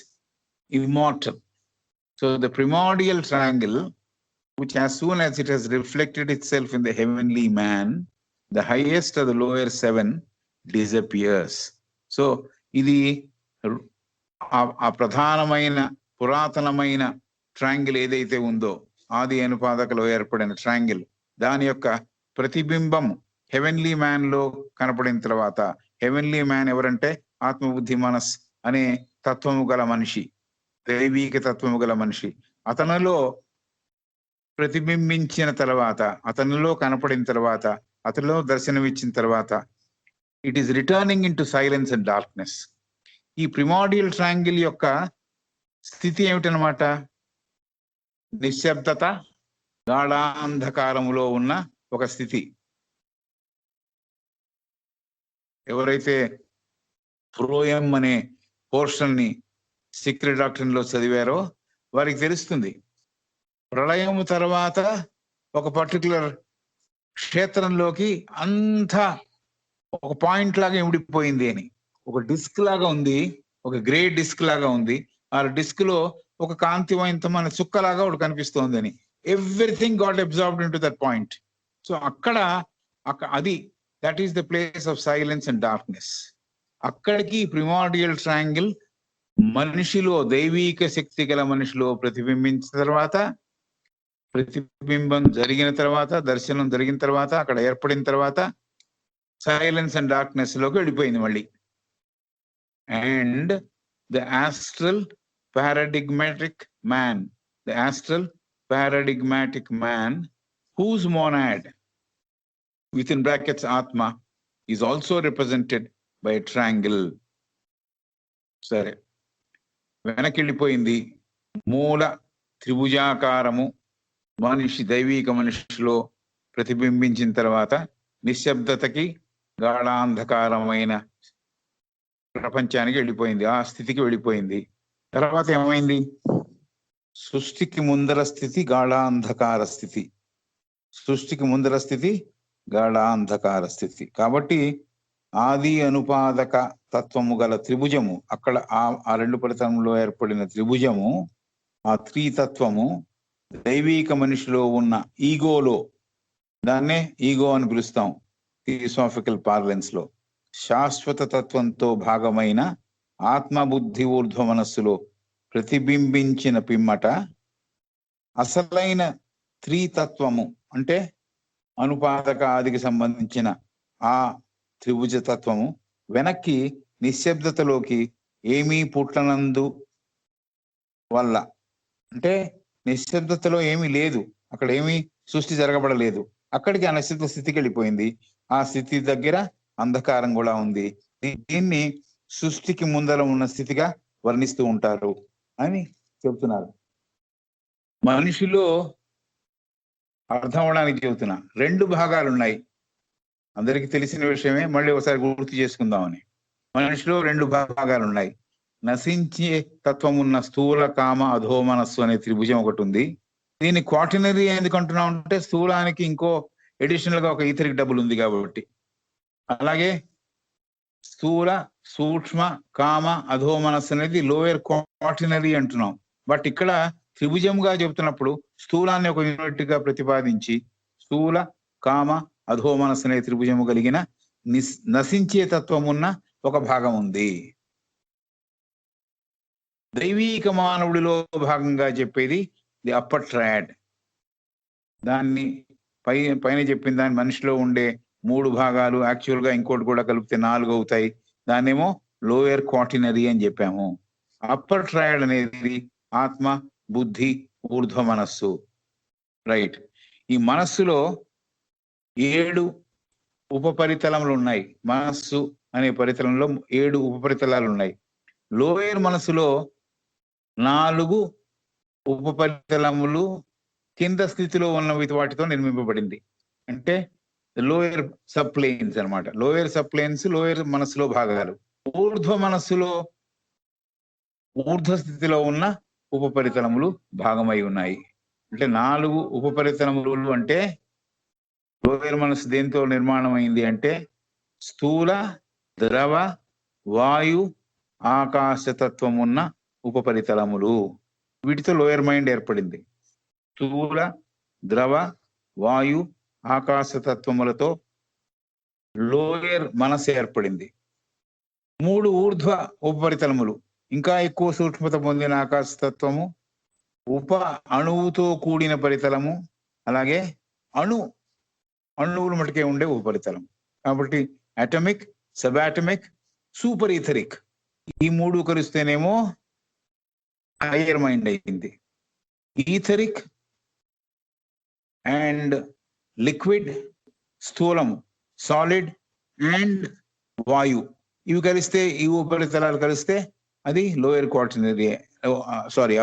immortal. So the primordial triangle, which as soon as it has reflected itself in the heavenly man, the highest of the lower seven disappears. So ఇది ఆ ప్రధానమైన పురాతనమైన ట్రయాంగిల్ ఏదైతే ఉందో, ఆది అనుపాదకలో ఏర్పడిన ట్రయాంగిల్, దాని యొక్క ప్రతిబింబం హెవెన్లీ మ్యాన్ లో కనపడిన తర్వాత, హెవెన్లీ మ్యాన్ ఎవరంటే ఆత్మబుద్ధి మనస్ అనే తత్వము గల మనిషి, దైవీక తత్వము గల మనిషి, అతనిలో ప్రతిబింబించిన తర్వాత, అతనిలో కనపడిన తర్వాత, అతనిలో దర్శనమిచ్చిన తర్వాత, it is returning in to silence and darkness. ఈ ప్రిమార్డియల్ ట్రయాంగిల్ యొక్క స్థితి ఏమిటనమాట? నిశ్శబ్దత, గాఢాంధకారములో ఉన్న ఒక స్థితి. ఎవరైతే ప్రోయం అనే పోర్షన్ ని సీక్రెట్ డాక్ట్రిన్ లో చదివారో వారికి తెలుస్తుంది, ప్రళయము తర్వాత ఒక పర్టికులర్ క్షేత్రంలోకి అంతా ఒక పాయింట్ లాగా ఇమిడిపోయింది అని. ఒక డిస్క్ లాగా ఉంది, ఒక గ్రే డిస్క్ లాగా ఉంది. ఆ డిస్క్ లో ఒక కాంతివంతమైన చుక్కలాగా ఒకటి కనిపిస్తోంది అని. Everything got absorbed in to that point. So అక్కడ అది that is the place of silence and darkness. అక్కడికి ప్రిమార్డియల్ ట్రయాంగిల్ మనిషిలో, దైవీక శక్తి గల మనిషిలో ప్రతిబింబించిన తర్వాత, ప్రతిబింబం జరిగిన తర్వాత, దర్శనం జరిగిన తర్వాత, అక్కడ ఏర్పడిన తర్వాత సైలెన్స్ అండ్ డార్క్నెస్ లోకి వెళ్ళిపోయింది మళ్ళీ. And the astral paradigmatic man, the astral paradigmatic man whose monad, within brackets Atma, is also represented by a triangle. సరే, వెనక్కి వెళ్ళిపోయింది. మూల త్రిభుజాకారము మనిషి, దైవీక మనిషిలో ప్రతిబింబించిన తర్వాత నిశ్శబ్దతకి, గాఢాంధకారమైన ప్రపంచానికి వెళ్ళిపోయింది, ఆ స్థితికి వెళ్ళిపోయింది. తర్వాత ఏమైంది? సృష్టికి ముందర స్థితి గాఢాంధకార స్థితి, సృష్టికి ముందర స్థితి గాఢాంధకార స్థితి. కాబట్టి ఆది అనుపాదక తత్వము గల త్రిభుజము, అక్కడ ఆ రెండు ఫలితంలో ఏర్పడిన త్రిభుజము, ఆ త్రితత్వము దైవీక మనిషిలో ఉన్న ఈగోలో, దాన్నే ఈగో అని పిలుస్తాం థియోసాఫికల్ పార్లెన్స్ లో, శాశ్వత తత్వంతో భాగమైన ఆత్మబుద్ధి ఊర్ధ్వ మనస్సులో ప్రతిబింబించిన పిమ్మట అసలైన త్రితత్వము అంటే అనుపాదక ఆదికి సంబంధించిన ఆ త్రిభుజ తత్వము వెనక్కి నిశ్శబ్దతలోకి ఏమీ పుట్టనందు వల్ల, అంటే నిశ్శబ్దతలో ఏమీ లేదు, అక్కడ ఏమీ సృష్టి జరగబడలేదు, అక్కడికి ఆ నిశ్శబ్ద స్థితికి వెళ్ళిపోయింది. ఆ స్థితి దగ్గర అంధకారం కూడా ఉంది. దీన్ని సృష్టికి ముందర ఉన్న స్థితిగా వర్ణిస్తూ ఉంటారు అని చెబుతున్నారు. మనిషిలో అర్థం అవడానికి చెబుతున్నా, రెండు భాగాలు ఉన్నాయి. అందరికీ తెలిసిన విషయమే, మళ్ళీ ఒకసారి గుర్తు చేసుకుందామని. మనిషిలో రెండు భాగాలు ఉన్నాయి. నశించే తత్వం ఉన్న స్థూల, కామ, అధోమనస్సు అనే త్రిభుజం ఒకటి ఉంది. దీన్ని క్వాటినరీ ఎందుకు అంటున్నాం అంటే, స్థూలానికి ఇంకో అడిషనల్ గా ఒక ఈథరిక్ డబుల్ ఉంది కాబట్టి. అలాగే స్థూల, సూక్ష్మ, కామ, అధోమనస్సు అనేది లోయర్ క్వాటినరీ అంటున్నాం. బట్ ఇక్కడ త్రిభుజంగా చెబుతున్నప్పుడు స్థూలాన్ని ఒక యూనిట్ గా ప్రతిపాదించి, స్థూల, కామ, అధోమనస్సు అనే త్రిభుజము కలిగిన నశించే తత్వం ఉన్న ఒక భాగం ఉంది. దైవీక మానవుడిలో భాగంగా చెప్పేది ది అప్పర్ ట్రయాడ్. దాన్ని పైన చెప్పిన దాని మనిషిలో ఉండే మూడు భాగాలు యాక్చువల్ గా ఇంకోటి కూడా కలిపితే 4 అవుతాయి. దాన్నేమో లోయర్ క్వాటినరీ అని చెప్పాము. అప్పర్ ట్రయాడ్ అనేది ఆత్మ, బుద్ధి, ఊర్ధ్వ మనస్సు. రైట్. ఈ మనస్సులో 7 ఉపపరితలములు ఉన్నాయి. మనస్సు అనే పరితలంలో 7 ఉపపరితలాలు ఉన్నాయి. లోయర్ మనస్సులో 4 ఉపపరితలములు కింద స్థితిలో ఉన్న వాటితో నిర్మింపబడింది. అంటే లోయర్ సబ్ ప్లేన్స్ అనమాట. లోయర్ సబ్ ప్లేన్స్ లోయర్ మనస్సులో భాగాలు. ఊర్ధ్వ మనస్సులో ఊర్ధ్వ స్థితిలో ఉన్న ఉపపరితలములు భాగమై ఉన్నాయి. అంటే 4 ఉపపరితలములు అంటే లోయర్ మనస్సు దేంతో నిర్మాణం అయింది అంటే స్థూల, ద్రవ, వాయు, ఆకాశతత్వం ఉన్న ఉపపరితలములు. వీటితో లోయర్ మైండ్ ఏర్పడింది. స్థూల, ద్రవ, వాయు, ఆకాశతత్వములతో లోయర్ మనస్సు ఏర్పడింది. 3 ఊర్ధ్వ ఉపపరితలములు, ఇంకా ఎక్కువ సూక్ష్మత పొందిన ఆకాశతత్వము, ఉప అణువుతో కూడిన పరితలము, అలాగే అణువులు మటుకే ఉండే ఉపరితలం. కాబట్టి అటమిక్, సబాటమిక్, సూపర్ ఈథరిక్ ఈ 3 కలిస్తేనేమో హయ్యర్ మైండ్ అయింది. ఈథరిక్ అండ్ లిక్విడ్, స్థూలము, సాలిడ్ అండ్ వాయు ఇవి కలిస్తే, ఈ ఉపరితలాలు కలిస్తే అది లోయర్ క్వార్టర్నరీ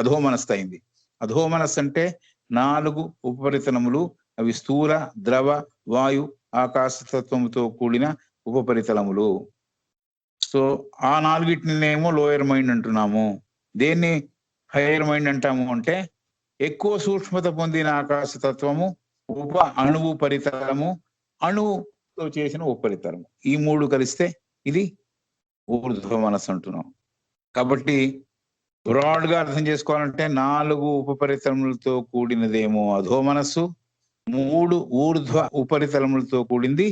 అధోమనస్సు అయింది. అధోమనస్సు అంటే 4 ఉపరితలములు, అవి స్థూల, ద్రవ, వాయు, ఆకాశతత్వముతో కూడిన ఉపరితలములు. సో ఆ 4టినేమో లోయర్ మైండ్ అంటున్నాము. దేన్ని హయ్యర్ మైండ్ అంటాము అంటే ఎక్కువ సూక్ష్మత పొందిన ఆకాశతత్వము, ఉప అణువు పరితలము, అణువుతో చేసిన ఉపరితలము, ఈ 3 కలిస్తే ఇది ఊర్ధ్వ మనస్సు అంటున్నాం. కాబట్టి బ్రాడ్ గా అర్థం చేసుకోవాలంటే 4 ఉపరితలములతో కూడినదేమో అధో మనస్సు, 3 ఊర్ధ్వ ఉపరితలములతో కూడింది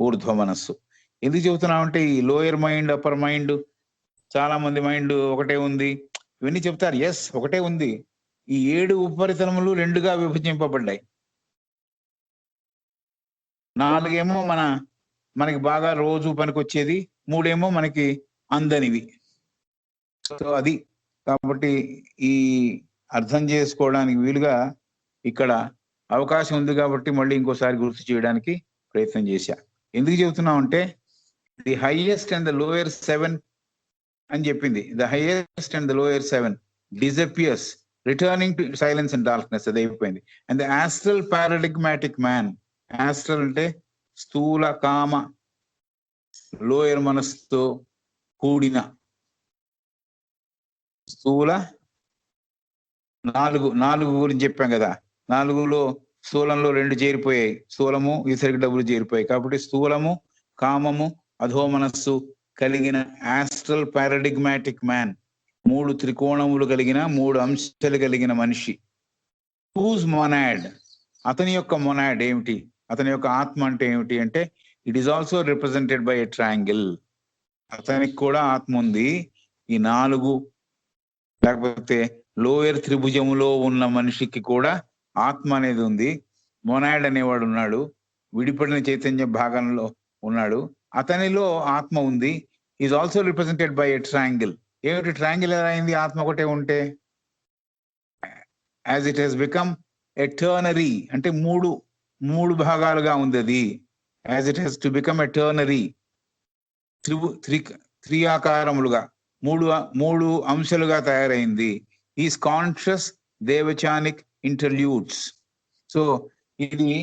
ఊర్ధ్వ మనస్సు. ఎందుకు చెబుతున్నామంటే ఈ లోయర్ మైండ్, అప్పర్ మైండ్, చాలా మంది మైండ్ ఒకటే ఉంది ఇవన్నీ చెప్తారు. ఎస్, ఒకటే ఉంది. ఈ 7 ఉపరితలములు 2గా విభజింపబడ్డాయి. 4 ఏమో మనకి బాగా రోజు పనికొచ్చేది, 3 ఏమో మనకి అందనివి. సో అది కాబట్టి ఈ అర్థం చేసుకోవడానికి వీలుగా ఇక్కడ అవకాశం ఉంది కాబట్టి మళ్ళీ ఇంకోసారి గుర్తు చేయడానికి ప్రయత్నం చేశా. ఎందుకు చెబుతున్నాం అంటే the highest and the lower 7 అని చెప్పింది. The highest and the lower 7 disappears returning to silence and darkness, అది అయిపోయింది. And the astral paradigmatic man, astral అంటే స్థూల, కామ, లోయర్ మనస్సుతో కూడిన స్థూల, 4 గురించి చెప్పాం కదా. 4లో స్థూలంలో 2 చేరిపోయాయి, స్థూలము ఈసరికి డబ్బులు చేరిపోయాయి. కాబట్టి స్థూలము, కామము, అధో మనస్సు కలిగిన ఆస్ట్రల్ పారాడిగ్మాటిక్ మ్యాన్, 3 త్రికోణములు కలిగిన, 3 అంశాలు కలిగిన మనిషి. హూజ్ మొనాడ్, అతని యొక్క మొనాడ్ ఏమిటి, అతని యొక్క ఆత్మ అంటే ఏమిటి అంటే it is also represented by a triangle. అతనికి కూడా ఆత్మ ఉంది. ఈ 4 లేకపోతే లోయర్ త్రిభుజములో ఉన్న మనిషికి కూడా ఆత్మ అనేది ఉంది. మొనాడ్ అనేవాడు ఉన్నాడు, విడిపడిన చైతన్య భాగంలో ఉన్నాడు, అతనిలో ఆత్మ ఉంది. Is also represented by a triangle. ఏమిటి ట్రయాంగిల్ ఎలా అయింది ఆత్మ ఒకటే ఉంటే? As it has become a ternary, అంటే మూడు భాగాలుగా ఉంది అది. As it has to become a ternary, త్రియాకారములుగా, మూడు అంశాలుగా తయారైంది. Is conscious devachanic interludes. So ఇది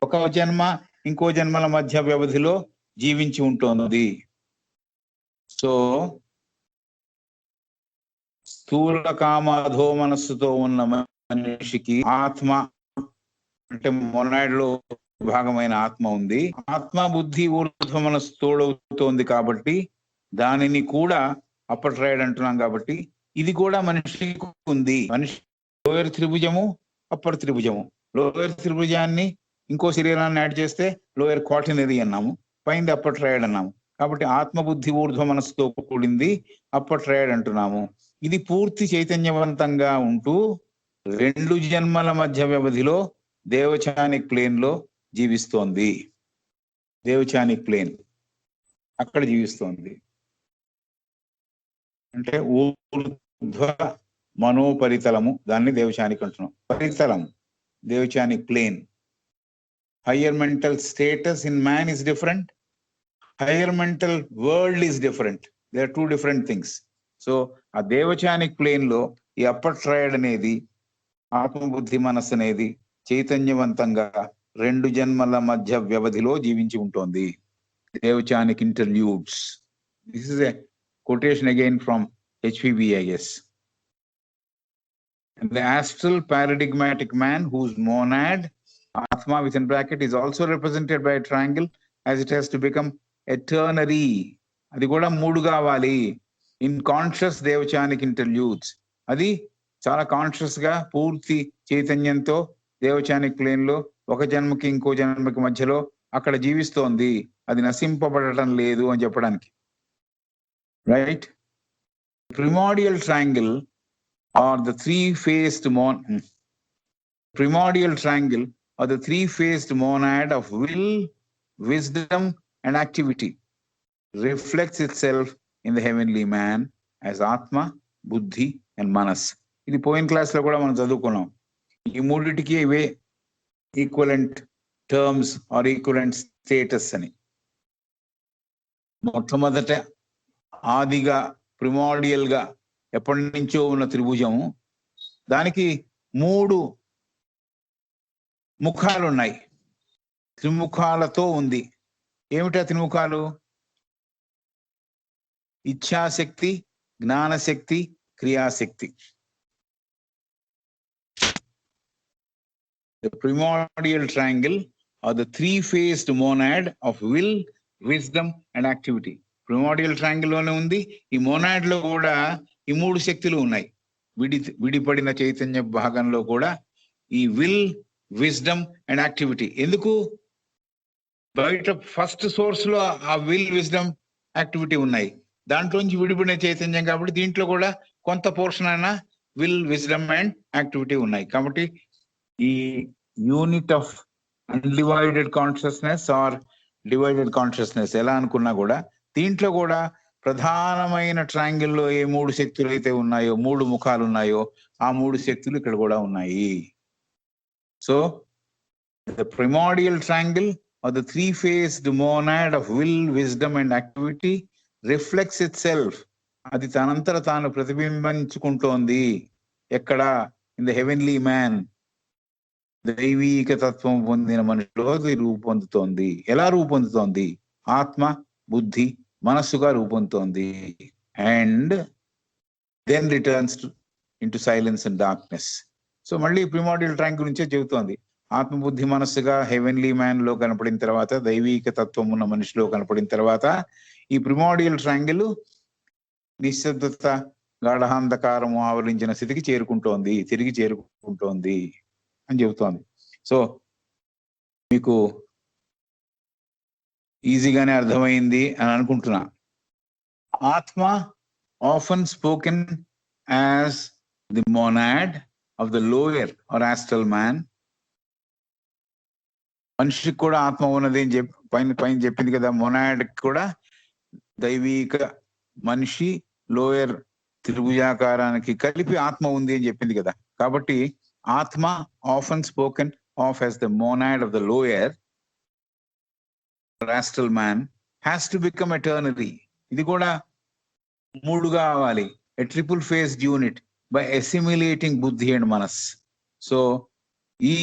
ఒక జన్మ ఇంకో జన్మల మధ్య వ్యవధిలో జీవించి ఉంటున్నది. సో స్థూల, కామ, అధో మనస్సుతో ఉన్న మనిషికి ఆత్మ అంటే మొనాడ్ లో భాగమైన ఆత్మ ఉంది. ఆత్మ, బుద్ధి, ఊర్ధ్వ మనస్సు తోడవుతోంది కాబట్టి దానిని కూడా అప్పర్ ట్రయడ్ అంటున్నాం. కాబట్టి ఇది కూడా మనిషికి ఉంది. మనిషి లోయర్ త్రిభుజము, అప్పర్ త్రిభుజము. లోయర్ త్రిభుజాన్ని ఇంకో శరీరాన్ని యాడ్ చేస్తే లోయర్ క్వార్టర్నరీ అన్నాము, పైన అప్పర్ ట్రయడ్ అన్నాము. కాబట్టి ఆత్మ, బుద్ధి, ఊర్ధ్వ మనస్సుతో కూడింది అప్పర్ ట్రయడ్ అంటున్నాము. ఇది పూర్తి చైతన్యవంతంగా ఉంటూ 2 జన్మల మధ్య వ్యవధిలో దేవచానిక్ ప్లేన్ లో జీవిస్తోంది. దేవచానిక్ ప్లేన్ అక్కడ జీవిస్తోంది. అంటే ఊర్ధ్వ మనోపరితలము, దాన్ని దేవచానిక్ అంటున్నాం. పరితలం, devachanic plane. Higher mental status in man is different, higher mental world is different. They are 2 different things. So ఆ దేవచానిక్ ప్లేన్ లో ఈ అప్పర్ ట్రయడ్ అనేది, ఆత్మబుద్ధి మనస్సు అనేది చైతన్యవంతంగా 2 జన్మల మధ్య వ్యవధిలో జీవించి ఉంటుంది. Devachanic interludes. This is a quotation again from HPB, I guess. And the astral paradigmatic man whose monad, Atma within bracket, is also represented by a triangle as it has to become eternary. అది కూడా మూడు కావాలి. In conscious devachanic ఇంటర్ల్యూడ్స్, అది చాలా conscious గా పూర్తి చైతన్యంతో దేవచానిక్ plane లో ఒక జన్మకి ఇంకో జన్మకి మధ్యలో అక్కడ జీవిస్తోంది, అది నశింపబడటం లేదు అని చెప్పడానికి. Right? Primordial triangle or the three-faced primordial triangle or the three-faced monad of will, wisdom and activity reflects itself in the heavenly man as Atma, Buddhi and Manas. ఇది పోయిన క్లాస్ లో కూడా మనం చదువుకున్నాం. ఈ మూడిటికి ఇవే equivalent terms are equivalent status అని. మొట్టమొదట ఆదిగా ప్రిమాడియల్ గా ఎప్పటి నుంచో ఉన్న త్రిభుజము, దానికి మూడు ముఖాలు ఉన్నాయి, త్రిముఖాలతో ఉంది. ఏమిటా త్రిముఖాలు? ఇచ్ఛాశక్తి, జ్ఞానశక్తి, క్రియాశక్తి. The primordial triangle or the three-faced monad of will, wisdom and activity. Primordial triangle లోనే ఉంది. ఈ మోనాడ్ లో కూడా ఈ మూడు శక్తులు ఉన్నాయి. విడిపడిన చైతన్య భాగంలో కూడా ఈ విల్, విజ్డమ్ అండ్ యాక్టివిటీ. ఎందుకు? బయట ఫస్ట్ సోర్స్ లో ఆ విల్, విజ్డమ్, యాక్టివిటీ ఉన్నాయి, దాంట్లోంచి విడిపడిన చైతన్యం కాబట్టి దీంట్లో కూడా కొంత పోర్షన్ అయినా విల్, విజ్డమ్ అండ్ యాక్టివిటీ ఉన్నాయి. కాబట్టి ఈ unit of undivided consciousness or divided consciousness ఎలా అనుకున్నా కూడా దీంట్లో కూడా ప్రధానమైన ట్రయాంగిల్లో ఏ మూడు శక్తులు అయితే ఉన్నాయో, మూడు ముఖాలు ఉన్నాయో, ఆ మూడు శక్తులు ఇక్కడ కూడా ఉన్నాయి. So the primordial triangle or the three-faced monad of will, wisdom and activity reflects itself. అది తనంతట తాను ప్రతిబింబించుకుంటోంది. ఎక్కడ? In the heavenly man. దైవీక తత్వం పొందిన మనిషిలో అది రూపొందుతోంది. ఎలా రూపొందుతోంది? ఆత్మ, బుద్ధి, మనస్సుగా రూపొందుతోంది. And then returns into silence and darkness. So మళ్ళీ ప్రిమాడియల్ ట్రయాంగిల్ గురించే చెబుతోంది. ఆత్మబుద్ధి మనస్సుగా హెవెన్లీ మ్యాన్ లో కనపడిన తర్వాత, దైవీక తత్వం ఉన్న మనిషిలో కనపడిన తర్వాత ఈ ప్రిమాడియల్ ట్రయాంగిల్ నిశ్శబ్దత, గాఢాంధకారము ఆవరించిన స్థితికి చేరుకుంటోంది, తిరిగి చేరుకుంటోంది అని చెబుతోంది. సో మీకు ఈజీగానే అర్థమైంది అని అనుకుంటున్నా. Atma often spoken as the monad of the lower or astral man. మనిషికి కూడా ఆత్మ ఉన్నది అని చెప్పి పైన చెప్పింది కదా. మోనాడ్ కూడా దైవీక మనిషి, లోయర్ త్రిభుజాకారానికి కలిపి ఆత్మ ఉంది అని చెప్పింది కదా. కాబట్టి Atma often spoken of as the monad of the lower astral man has to become eternally. ఇది కూడా మూడుగా అవ్వాలి. a triple phased unit by assimilating buddhi and manas. So ఈ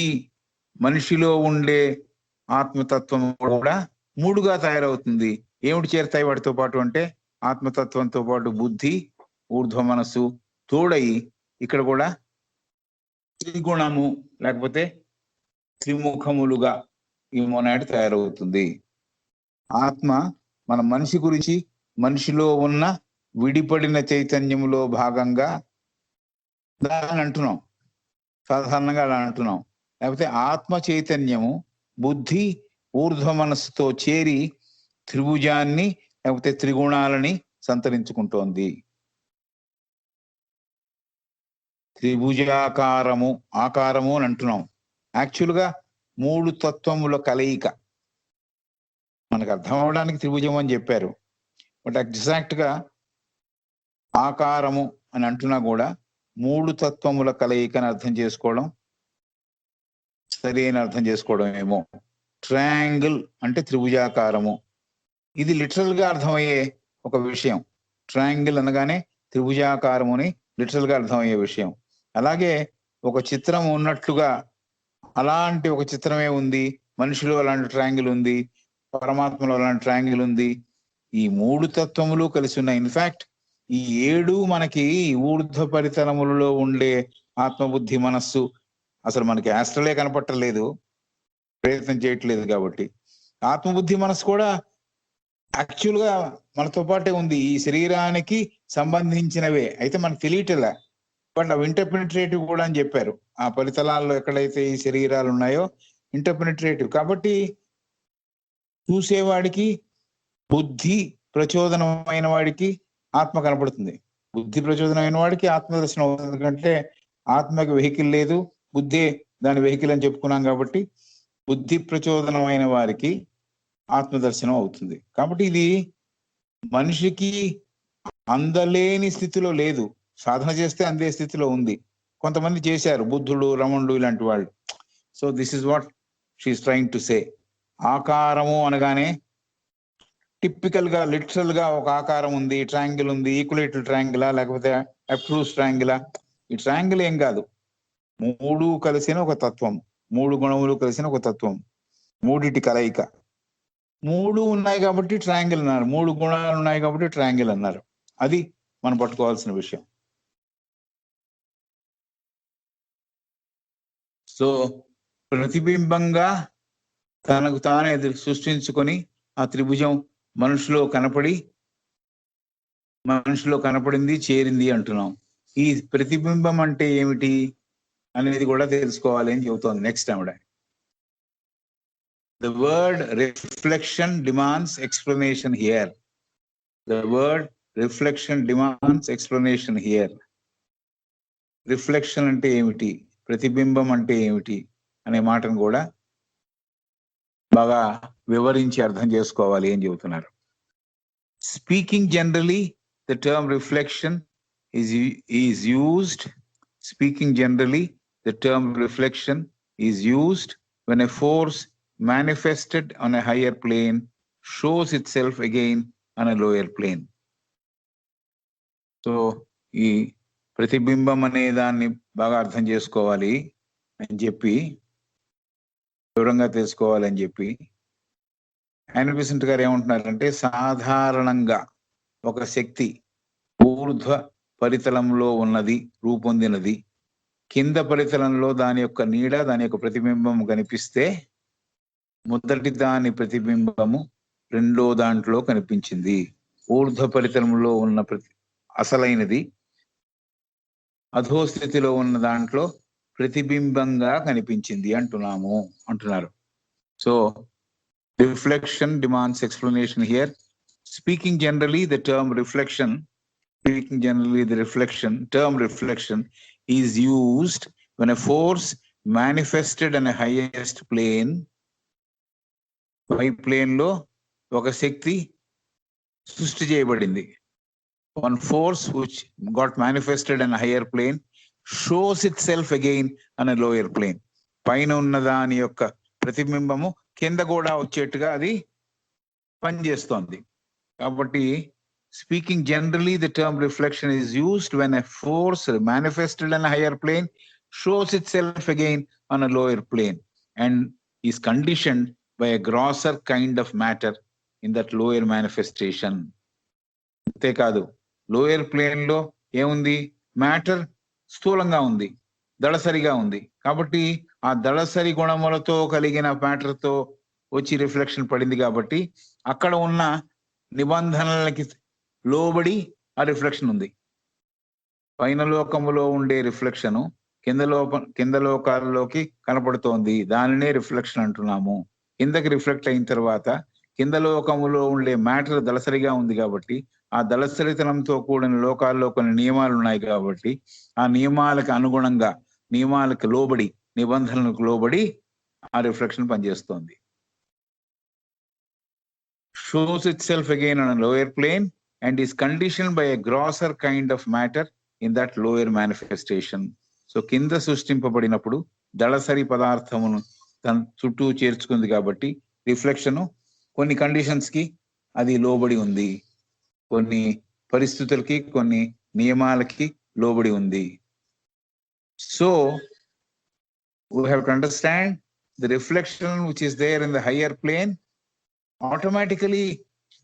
మనిషిలో ఉండే ఆత్మతత్వం కూడా మూడుగా తయారవుతుంది. ఏమిటి చేరుతాయి వాటితో పాటు అంటే ఆత్మతత్వంతో పాటు బుద్ధి, ఊర్ధ్వ మనస్సు తోడై ఇక్కడ కూడా త్రిగుణము లేకపోతే త్రిముఖములుగా ఈ మొనాడ్ తయారవుతుంది. ఆత్మ మన మనిషి గురించి మనిషిలో ఉన్న విడిపడిన చైతన్యములో భాగంగా దాన్ని అంటున్నాం, సాధారణంగా అలా అంటున్నాం. లేకపోతే ఆత్మ చైతన్యము బుద్ధి, ఊర్ధ్వ మనస్సుతో చేరి త్రిభుజాన్ని లేకపోతే త్రిగుణాలని సంతరించుకుంటోంది. త్రిభుజాకారము, ఆకారము అని అంటున్నాం. యాక్చువల్గా మూడు తత్వముల కలయిక. మనకు అర్థం అవడానికి త్రిభుజం అని చెప్పారు, బట్ ఎగ్జాక్ట్ గా ఆకారము అని అంటున్నా కూడా మూడు తత్వముల కలయికని అర్థం చేసుకోవడం సరైన అర్థం చేసుకోవడం ఏమో. ట్రయాంగిల్ అంటే త్రిభుజాకారము, ఇది లిటరల్ గా అర్థమయ్యే ఒక విషయం. ట్రయాంగిల్ అనగానే త్రిభుజాకారముని లిటరల్ గా అర్థమయ్యే విషయం. అలాగే ఒక చిత్రం ఉన్నట్లుగా అలాంటి ఒక చిత్రమే ఉంది, మనిషిలో అలాంటి ట్రయాంగిల్ ఉంది, పరమాత్మలో అలాంటి ట్రయాంగిల్ ఉంది. ఈ మూడు తత్వములు కలిసి ఉన్నాయి. ఇన్ఫాక్ట్ ఈ 7 మనకి ఊర్ధ్వ పరితలములలో ఉండే ఆత్మబుద్ధి మనస్సు అసలు మనకి ఆస్ట్రలే కనపట్టలేదు, ప్రయత్నం చేయట్లేదు కాబట్టి. ఆత్మబుద్ధి మనస్సు కూడా యాక్చువల్ గా మనతో పాటే ఉంది, ఈ శరీరానికి సంబంధించినవే, అయితే మనకు తెలియటలే. బట్ అవి ఇంటర్పెనిట్రేటివ్ కూడా అని చెప్పారు. ఆ పరితలాల్లో ఎక్కడైతే ఈ శరీరాలు ఉన్నాయో ఇంటర్పెనిట్రేటివ్. కాబట్టి చూసేవాడికి బుద్ధి ప్రచోదనమైన వాడికి ఆత్మ కనపడుతుంది. బుద్ధి ప్రచోదనమైన వాడికి ఆత్మదర్శనం అవుతుంది. ఎందుకంటే ఆత్మకి వెహికల్ లేదు, బుద్ధే దాని వెహికల్ అని చెప్పుకున్నాం కాబట్టి బుద్ధి ప్రచోదనమైన వారికి ఆత్మదర్శనం అవుతుంది. కాబట్టి ఇది మనిషికి అందలేని స్థితిలో లేదు, సాధన చేస్తే అందే స్థితిలో ఉంది. కొంతమంది చేశారు, బుద్ధుడు, రమణుడు ఇలాంటి వాళ్ళు. So this is what she's trying to say. ఆకారము అనగానే టిపికల్ గా లిటరల్ గా ఒక ఆకారం ఉంది, ట్రయాంగిల్ ఉంది, ఈక్వలేటరల్ ట్రయాంగిలా లేకపోతే అబ్ట్రూస్ ట్రయాంగిలా? ఈ ట్రయాంగిల్ ఏం కాదు, మూడు కలిసిన ఒక తత్వం, మూడు గుణములు కలిసిన ఒక తత్వం, మూడిటి కలయిక. మూడు ఉన్నాయి కాబట్టి ట్రయాంగిల్ అన్నారు, మూడు గుణాలు ఉన్నాయి కాబట్టి ట్రయాంగిల్ అన్నారు. అది మనం పట్టుకోవాల్సిన విషయం. సో ప్రతిబింబంగా తనకు తానే సృష్టించుకొని ఆ త్రిభుజం మనుషులో కనపడింది, చేరింది అంటున్నాం. ఈ ప్రతిబింబం అంటే ఏమిటి అనేది కూడా తెలుసుకోవాలి అని చెబుతోంది నెక్స్ట్ ఆవిడ. The word reflection demands explanation here. The word reflection demands explanation here. Reflection అంటే ఏమిటి, ప్రతిబింబం అంటే ఏమిటి అనే మాటను కూడా బాగా వివరించి అర్థం చేసుకోవాలి అని చెబుతున్నారు. Speaking generally the term reflection is used. Speaking generally, the term reflection is used when a force manifested on a higher plane shows itself again on a lower plane. So, ఈ ప్రతిబింబం అనే దాన్ని బాగా అర్థం చేసుకోవాలి అని చెప్పి, వివరంగా తెలుసుకోవాలని చెప్పి ఆయన విసెంట్ గారు ఏమంటున్నారంటే, సాధారణంగా ఒక శక్తి ఊర్ధ్వ పరితలంలో ఉన్నది, రూపొందినది, కింద పరితలంలో దాని యొక్క నీడ, దాని యొక్క ప్రతిబింబం కనిపిస్తే మొదటి దాని ప్రతిబింబము రెండో దాంట్లో కనిపించింది. ఊర్ధ్వ పరితలంలో ఉన్న అసలైనది అధోస్థితిలో ఉన్న దాంట్లో ప్రతిబింబంగా కనిపించింది అంటున్నారు. So reflection demands explanation here. Speaking generally, the term reflection is used when a force manifested on a highest plane, high plane లో ఒక శక్తి సృష్టి చేయబడింది. One force which got manifested on a higher plane shows itself again on a lower plane. పైన ఉన్న దాని యొక్క ప్రతిబింబము కింద కూడా వచ్చేట్టుగా అది పనిచేస్తోంది. కాబట్టి speaking generally, the term reflection is used when a force manifested on a higher plane shows itself again on a lower plane and is conditioned by a grosser kind of matter in that lower manifestation. అంతేకాదు, lower plane లో ఏముంది, matter స్థూలంగా ఉంది, దళసరిగా ఉంది. కాబట్టి ఆ దళసరి గుణములతో కలిగిన మ్యాటర్ తో వచ్చి రిఫ్లెక్షన్ పడింది. కాబట్టి అక్కడ ఉన్న నిబంధనలకి లోబడి ఆ రిఫ్లెక్షన్ ఉంది. పైన లోకములో ఉండే రిఫ్లెక్షన్ కింద లోకాలలోకి కనపడుతోంది, దానినే రిఫ్లెక్షన్ అంటున్నాము. కిందకి రిఫ్లెక్ట్ అయిన తర్వాత కింద లోకములో ఉండే మ్యాటర్ దళసరిగా ఉంది కాబట్టి ఆ దళసరితనంతో కూడిన లోకాల్లో కొన్ని నియమాలు ఉన్నాయి కాబట్టి ఆ నియమాలకు అనుగుణంగా, నియమాలకు లోబడి, నిబంధనలకు లోబడి ఆ రిఫ్లెక్షన్ పనిచేస్తోంది. shows itself again on a lower plane and is conditioned by a grosser kind of matter in that lower manifestation. So కింద సృష్టింపబడినప్పుడు దళసరి పదార్థమును తన చుట్టూ చేర్చుకుంది కాబట్టి రిఫ్లెక్షన్ కొన్ని కండిషన్స్ కి అది లోబడి ఉంది, కొన్ని పరిస్థితులకి, కొన్ని నియమాలకి లోబడి ఉంది. So we have to understand the reflection which is there in the higher plane automatically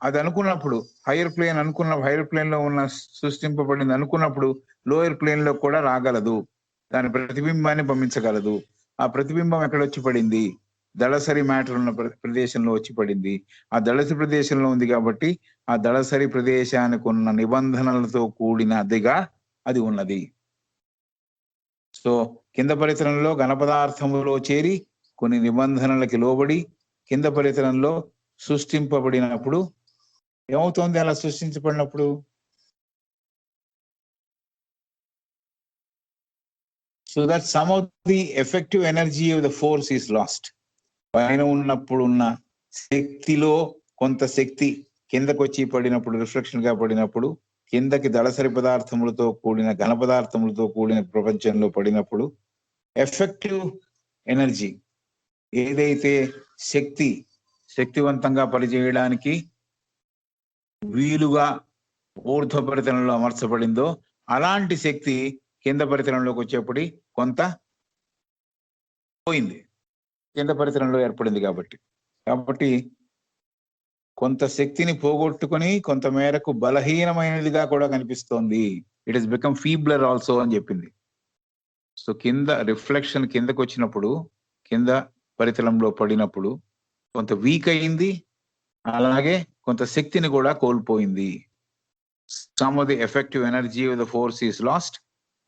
అది అనుకున్నప్పుడు హైయర్ ప్లేన్ లో ఉన్న సృష్టింపబడింది అనుకున్నప్పుడు లోయర్ ప్లేన్ లో కూడా రాగలదు. దాని ప్రతిబింబాన్ని పంపించగలదు. ఆ ప్రతిబింబం ఎక్కడ వచ్చి పడింది? దళసరి మ్యాటర్ ఉన్న ప్రదేశంలో వచ్చి పడింది. ఆ దళసరి ప్రదేశంలో ఉంది కాబట్టి ఆ దళసరి ప్రదేశానికి ఉన్న నిబంధనలతో కూడినదిగా అది ఉన్నది. సో కింద పరిసరంలో ఘనపదార్థములో చేరి కొన్ని నిబంధనలకి లోబడి కింద పరిసరంలో సృష్టింపబడినప్పుడు ఏమవుతోంది? అలా సృష్టించబడినప్పుడు so that some of the effective energy of the force is lost. పైన ఉన్నప్పుడు ఉన్న శక్తిలో కొంత శక్తి కిందకు వచ్చి పడినప్పుడు, రిఫ్లెక్షన్ గా పడినప్పుడు, కిందకి దళసరి పదార్థములతో కూడిన ఘన పదార్థములతో కూడిన ప్రపంచంలో పడినప్పుడు ఎఫెక్టివ్ ఎనర్జీ ఏదైతే శక్తివంతంగా పనిచేయడానికి వీలుగా ఊర్ధ్వ పరితలంలో అమర్చబడిందో అలాంటి శక్తి కింద పరితలంలోకి వచ్చేప్పటి కొంత పోయింది, కింద పరిసరంలో ఏర్పడింది కాబట్టి కొంత శక్తిని పోగొట్టుకుని కొంత మేరకు బలహీనమైనదిగా కూడా కనిపిస్తోంది. ఇట్ ఇస్ బికమ్ ఫీబ్లర్ ఆల్సో అని చెప్పింది. సో కింద రిఫ్లెక్షన్ కిందకు వచ్చినప్పుడు, కింద పరితలంలో పడినప్పుడు కొంత వీక్ అయింది, అలాగే కొంత శక్తిని కూడా కోల్పోయింది. Some of the effective energy of the force is lost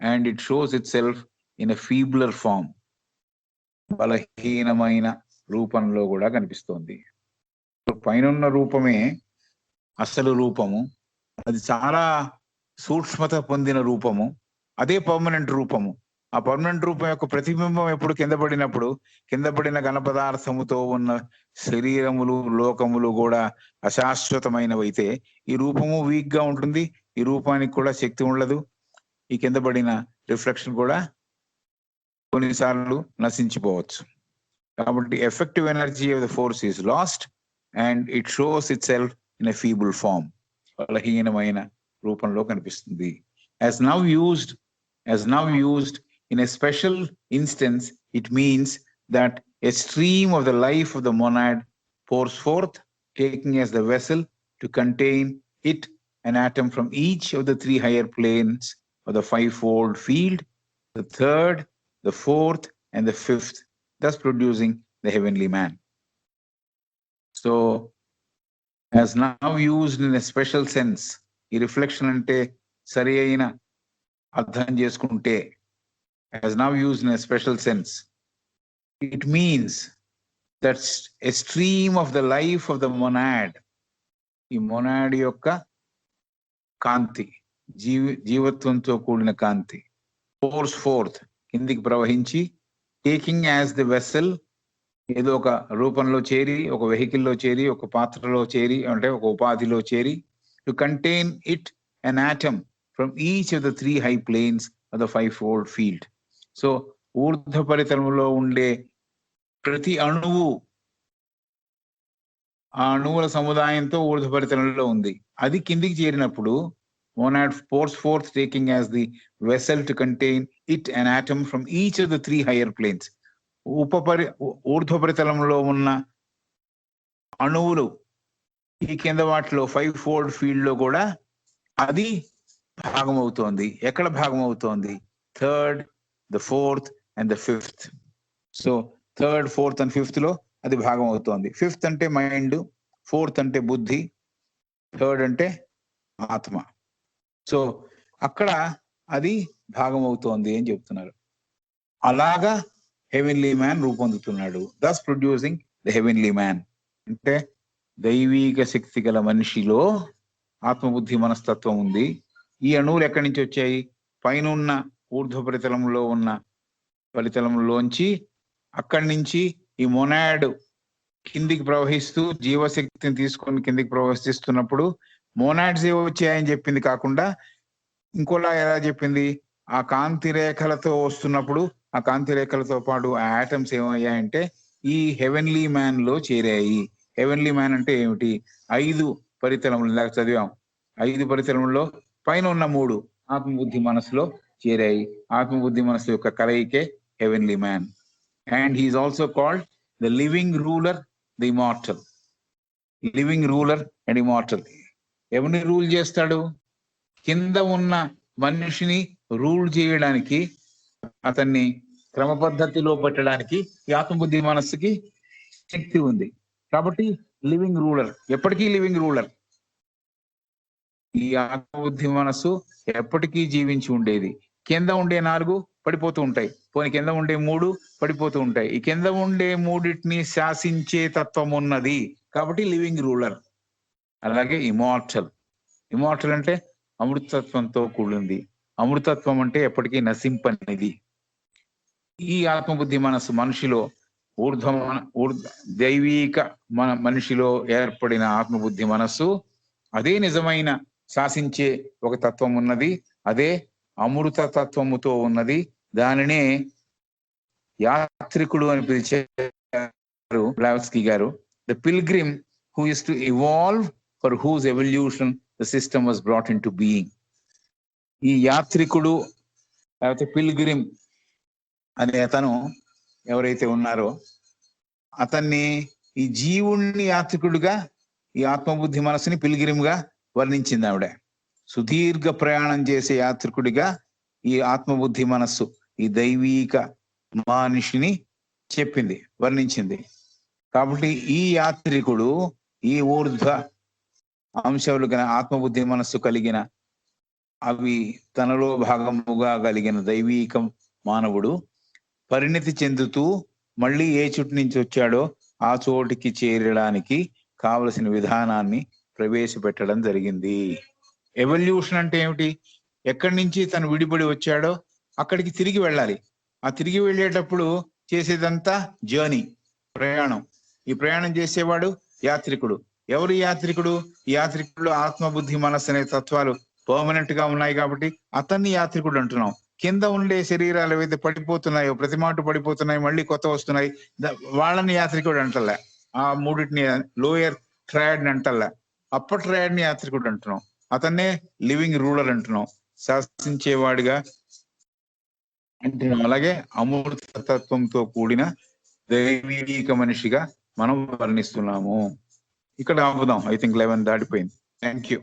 and it shows itself in a feebler form. బలహీనమైన రూపంలో కూడా కనిపిస్తోంది. పైన రూపమే అసలు రూపము, అది చాలా సూక్ష్మత పొందిన రూపము, అదే పర్మనెంట్ రూపము. ఆ పర్మనెంట్ రూపం యొక్క ప్రతిబింబం ఎప్పుడు కింద పడినప్పుడు కింద పడిన ఘన పదార్థముతో ఉన్న శరీరములు, లోకములు కూడా అశాశ్వతమైనవైతే ఈ రూపము వీక్ గా ఉంటుంది, ఈ రూపానికి కూడా శక్తి ఉండదు, ఈ కింద పడిన రిఫ్లెక్షన్ కూడా కొన్నిసార్లు నశించిపోవచ్చు. కాబట్టి effective energy of the force is lost and it shows itself in a feeble form. బలహీనమైన రూపంలో కనిపిస్తుంది. As now used in a special instance, it means that a stream of the life of the monad pours forth, taking as the vessel to contain it an atom from each of the three higher planes of the fivefold field, the third, the fourth, and the fifth, thus producing the heavenly man. So, as now used in a special sense, ఈ reflection అంటే సరి అయిన అర్థం చేసుకుంటే, as now used in a special sense, it means that a stream of the life of the monad, ఈ monad యొక్క కాంతి, జీవత్వంతో కూడిన కాంతి, pours forth, కిందికి ప్రవహించి, టేకింగ్ యాజ్ ది వెసల్, ఏదో ఒక రూపంలో చేరి, ఒక వెహికల్లో చేరి, ఒక పాత్రలో చేరి, అంటే ఒక ఉపాధిలో చేరి, to contain it an atom from each of the three high planes of the fivefold field. So ఊర్ధ్వ పరితలంలో ఉండే ప్రతి అణువు ఆ అణువుల సముదాయంతో ఊర్ధ్వ పరితలంలో ఉంది. అది కిందికి చేరినప్పుడు monad pours forth, taking as the vessel to contain it an atom from each of the three higher planes. ఊర్ధ్వ పరితలంలో ఉన్న అణువులు ఈ కింద వాటిలో ఫైవ్-ఫోల్డ్ ఫీల్డ్ లో కూడా అది భాగం అవుతోంది. ఎక్కడ భాగం అవుతోంది? Third, the fourth and the fifth. So third, fourth and fifth లో అది భాగం అవుతోంది. ఫిఫ్త్ అంటే మైండ్, ఫోర్త్ అంటే బుద్ధి, థర్డ్ అంటే ఆత్మ. సో అక్కడ అది భాగం అవుతోంది అని చెప్తున్నారు. అలాగా హెవెన్లీ మ్యాన్ రూపొందుతున్నాడు. Thus producing the heavenly man. అంటే దైవీక శక్తి గల మనిషిలో ఆత్మబుద్ధి మనస్తత్వం ఉంది. ఈ అణువులు ఎక్కడి నుంచి వచ్చాయి? పైన ఉన్న ఊర్ధ్వ పరితలంలో ఉన్న పరితలంలోంచి, అక్కడి నుంచి ఈ మొనాడ్ కిందికి ప్రవహిస్తూ జీవశక్తిని తీసుకొని కిందికి ప్రవహిస్తున్నప్పుడు మోనాడ్స్ వచ్చాయని చెప్పింది కాకుండా ఇంకోలా ఎలా చెప్పింది? ఆ కాంతి రేఖలతో వస్తున్నప్పుడు ఆ కాంతి రేఖలతో పాటు ఆ ఆటమ్స్ ఏమయ్యాయంటే ఈ హెవెన్లీ మ్యాన్ లో చేరాయి. హెవెన్లీ మ్యాన్ అంటే ఏమిటి? 5 పరితలములు ఇందాక చదివాం. 5 పరితలముల్లో పైన ఉన్న 3 ఆత్మబుద్ధి మనసులో చేరాయి. ఆత్మబుద్ధి మనసు యొక్క కలయికే heavenly man. And he is also called the living ruler, the immortal. Living ruler and immortal. ఎవరిని రూల్ చేస్తాడు? కింద ఉన్న మనిషిని రూల్ చేయడానికి అతన్ని క్రమ పద్ధతిలో పెట్టడానికి ఈ ఆత్మబుద్ధి మనస్సుకి శక్తి ఉంది. కాబట్టి లివింగ్ రూలర్, ఎప్పటికీ లివింగ్ రూలర్. ఈ ఆత్మబుద్ధి మనస్సు ఎప్పటికీ జీవించి ఉండేది. కింద ఉండే 4 పడిపోతూ ఉంటాయి, పోనీ కింద ఉండే 3 పడిపోతూ ఉంటాయి. ఈ కింద ఉండే 3టిని శాసించే తత్వం ఉన్నది కాబట్టి లివింగ్ రూలర్. అలాగే ఇమార్టల్. ఇమార్టల్ అంటే అమృతత్వంతో కూడింది. అమృతత్వం అంటే ఎప్పటికీ నశింపనిది. ఈ ఆత్మబుద్ధి మనస్సు మనిషిలో దైవీక మనిషిలో ఏర్పడిన ఆత్మబుద్ధి మనస్సు, అదే నిజమైన శాసించే ఒక తత్వం ఉన్నది. అదే అమృత తత్వముతో ఉన్నది. దానినే యాత్రికుడు అని పిలిచారు బ్లావత్స్కీ గారు. The pilgrim who is to evolve, for whose evolution the system was brought into being. ఈ యాత్రికుడు లేకపోతే పిల్గ్రిమ్ అనే అతను ఎవరైతే ఉన్నారో అతన్ని, ఈ జీవుణ్ణి యాత్రికుడిగా, ఈ ఆత్మబుద్ధి మనసుని పిల్గ్రిమ్ గా వర్ణించింది ఆవిడ. సుదీర్ఘ ప్రయాణం చేసే యాత్రికుడిగా ఈ ఆత్మబుద్ధి మనస్సు, ఈ దైవీక మనిషిని చెప్పింది, వర్ణించింది. కాబట్టి ఈ యాత్రికుడు, ఈ ఊర్ధ్వ అంశాలు కలిగిన ఆత్మబుద్ధి మనస్సు కలిగిన, అవి తనలో భాగముగా కలిగిన దైవీక మానవుడు పరిణతి చెందుతూ మళ్ళీ ఏ చోటు నుంచి వచ్చాడో ఆ చోటికి చేరడానికి కావలసిన విధానాన్ని ప్రవేశపెట్టడం జరిగింది. ఎవల్యూషన్ అంటే ఏమిటి? ఎక్కడి నుంచి తను విడిపడి వచ్చాడో అక్కడికి తిరిగి వెళ్ళాలి. ఆ తిరిగి వెళ్ళేటప్పుడు చేసేదంతా జర్నీ, ప్రయాణం. ఈ ప్రయాణం చేసేవాడు యాత్రికుడు. ఎవరు యాత్రికుడు? ఈ యాత్రికుడు ఆత్మబుద్ధి మనస్సు అనే తత్వాలు పర్మనెంట్ గా ఉన్నాయి కాబట్టి అతన్ని యాత్రికుడు అంటున్నాం. కింద ఉండే శరీరాలు ఏవైతే పడిపోతున్నాయో, ప్రతిమాటు పడిపోతున్నాయి, మళ్ళీ కొత్త వస్తున్నాయి, వాళ్ళని యాత్రికుడు అంటలే. ఆ 3టిని లోయర్ ట్రయాడ్ ని అంటలే, అప్పర్ ట్రయాడ్ ని యాత్రికుడు అంటున్నాం. అతన్నే లివింగ్ రూలర్ అంటున్నాం, శాసించేవాడిగా అంటున్నాం. అలాగే అమృతత్వంతో కూడిన దైవీక మనిషిగా మనం వర్ణిస్తున్నాము. ఇక్కడ ఆపుదాం. ఐ థింక్ 11 దాటిపోయింది. Thank you.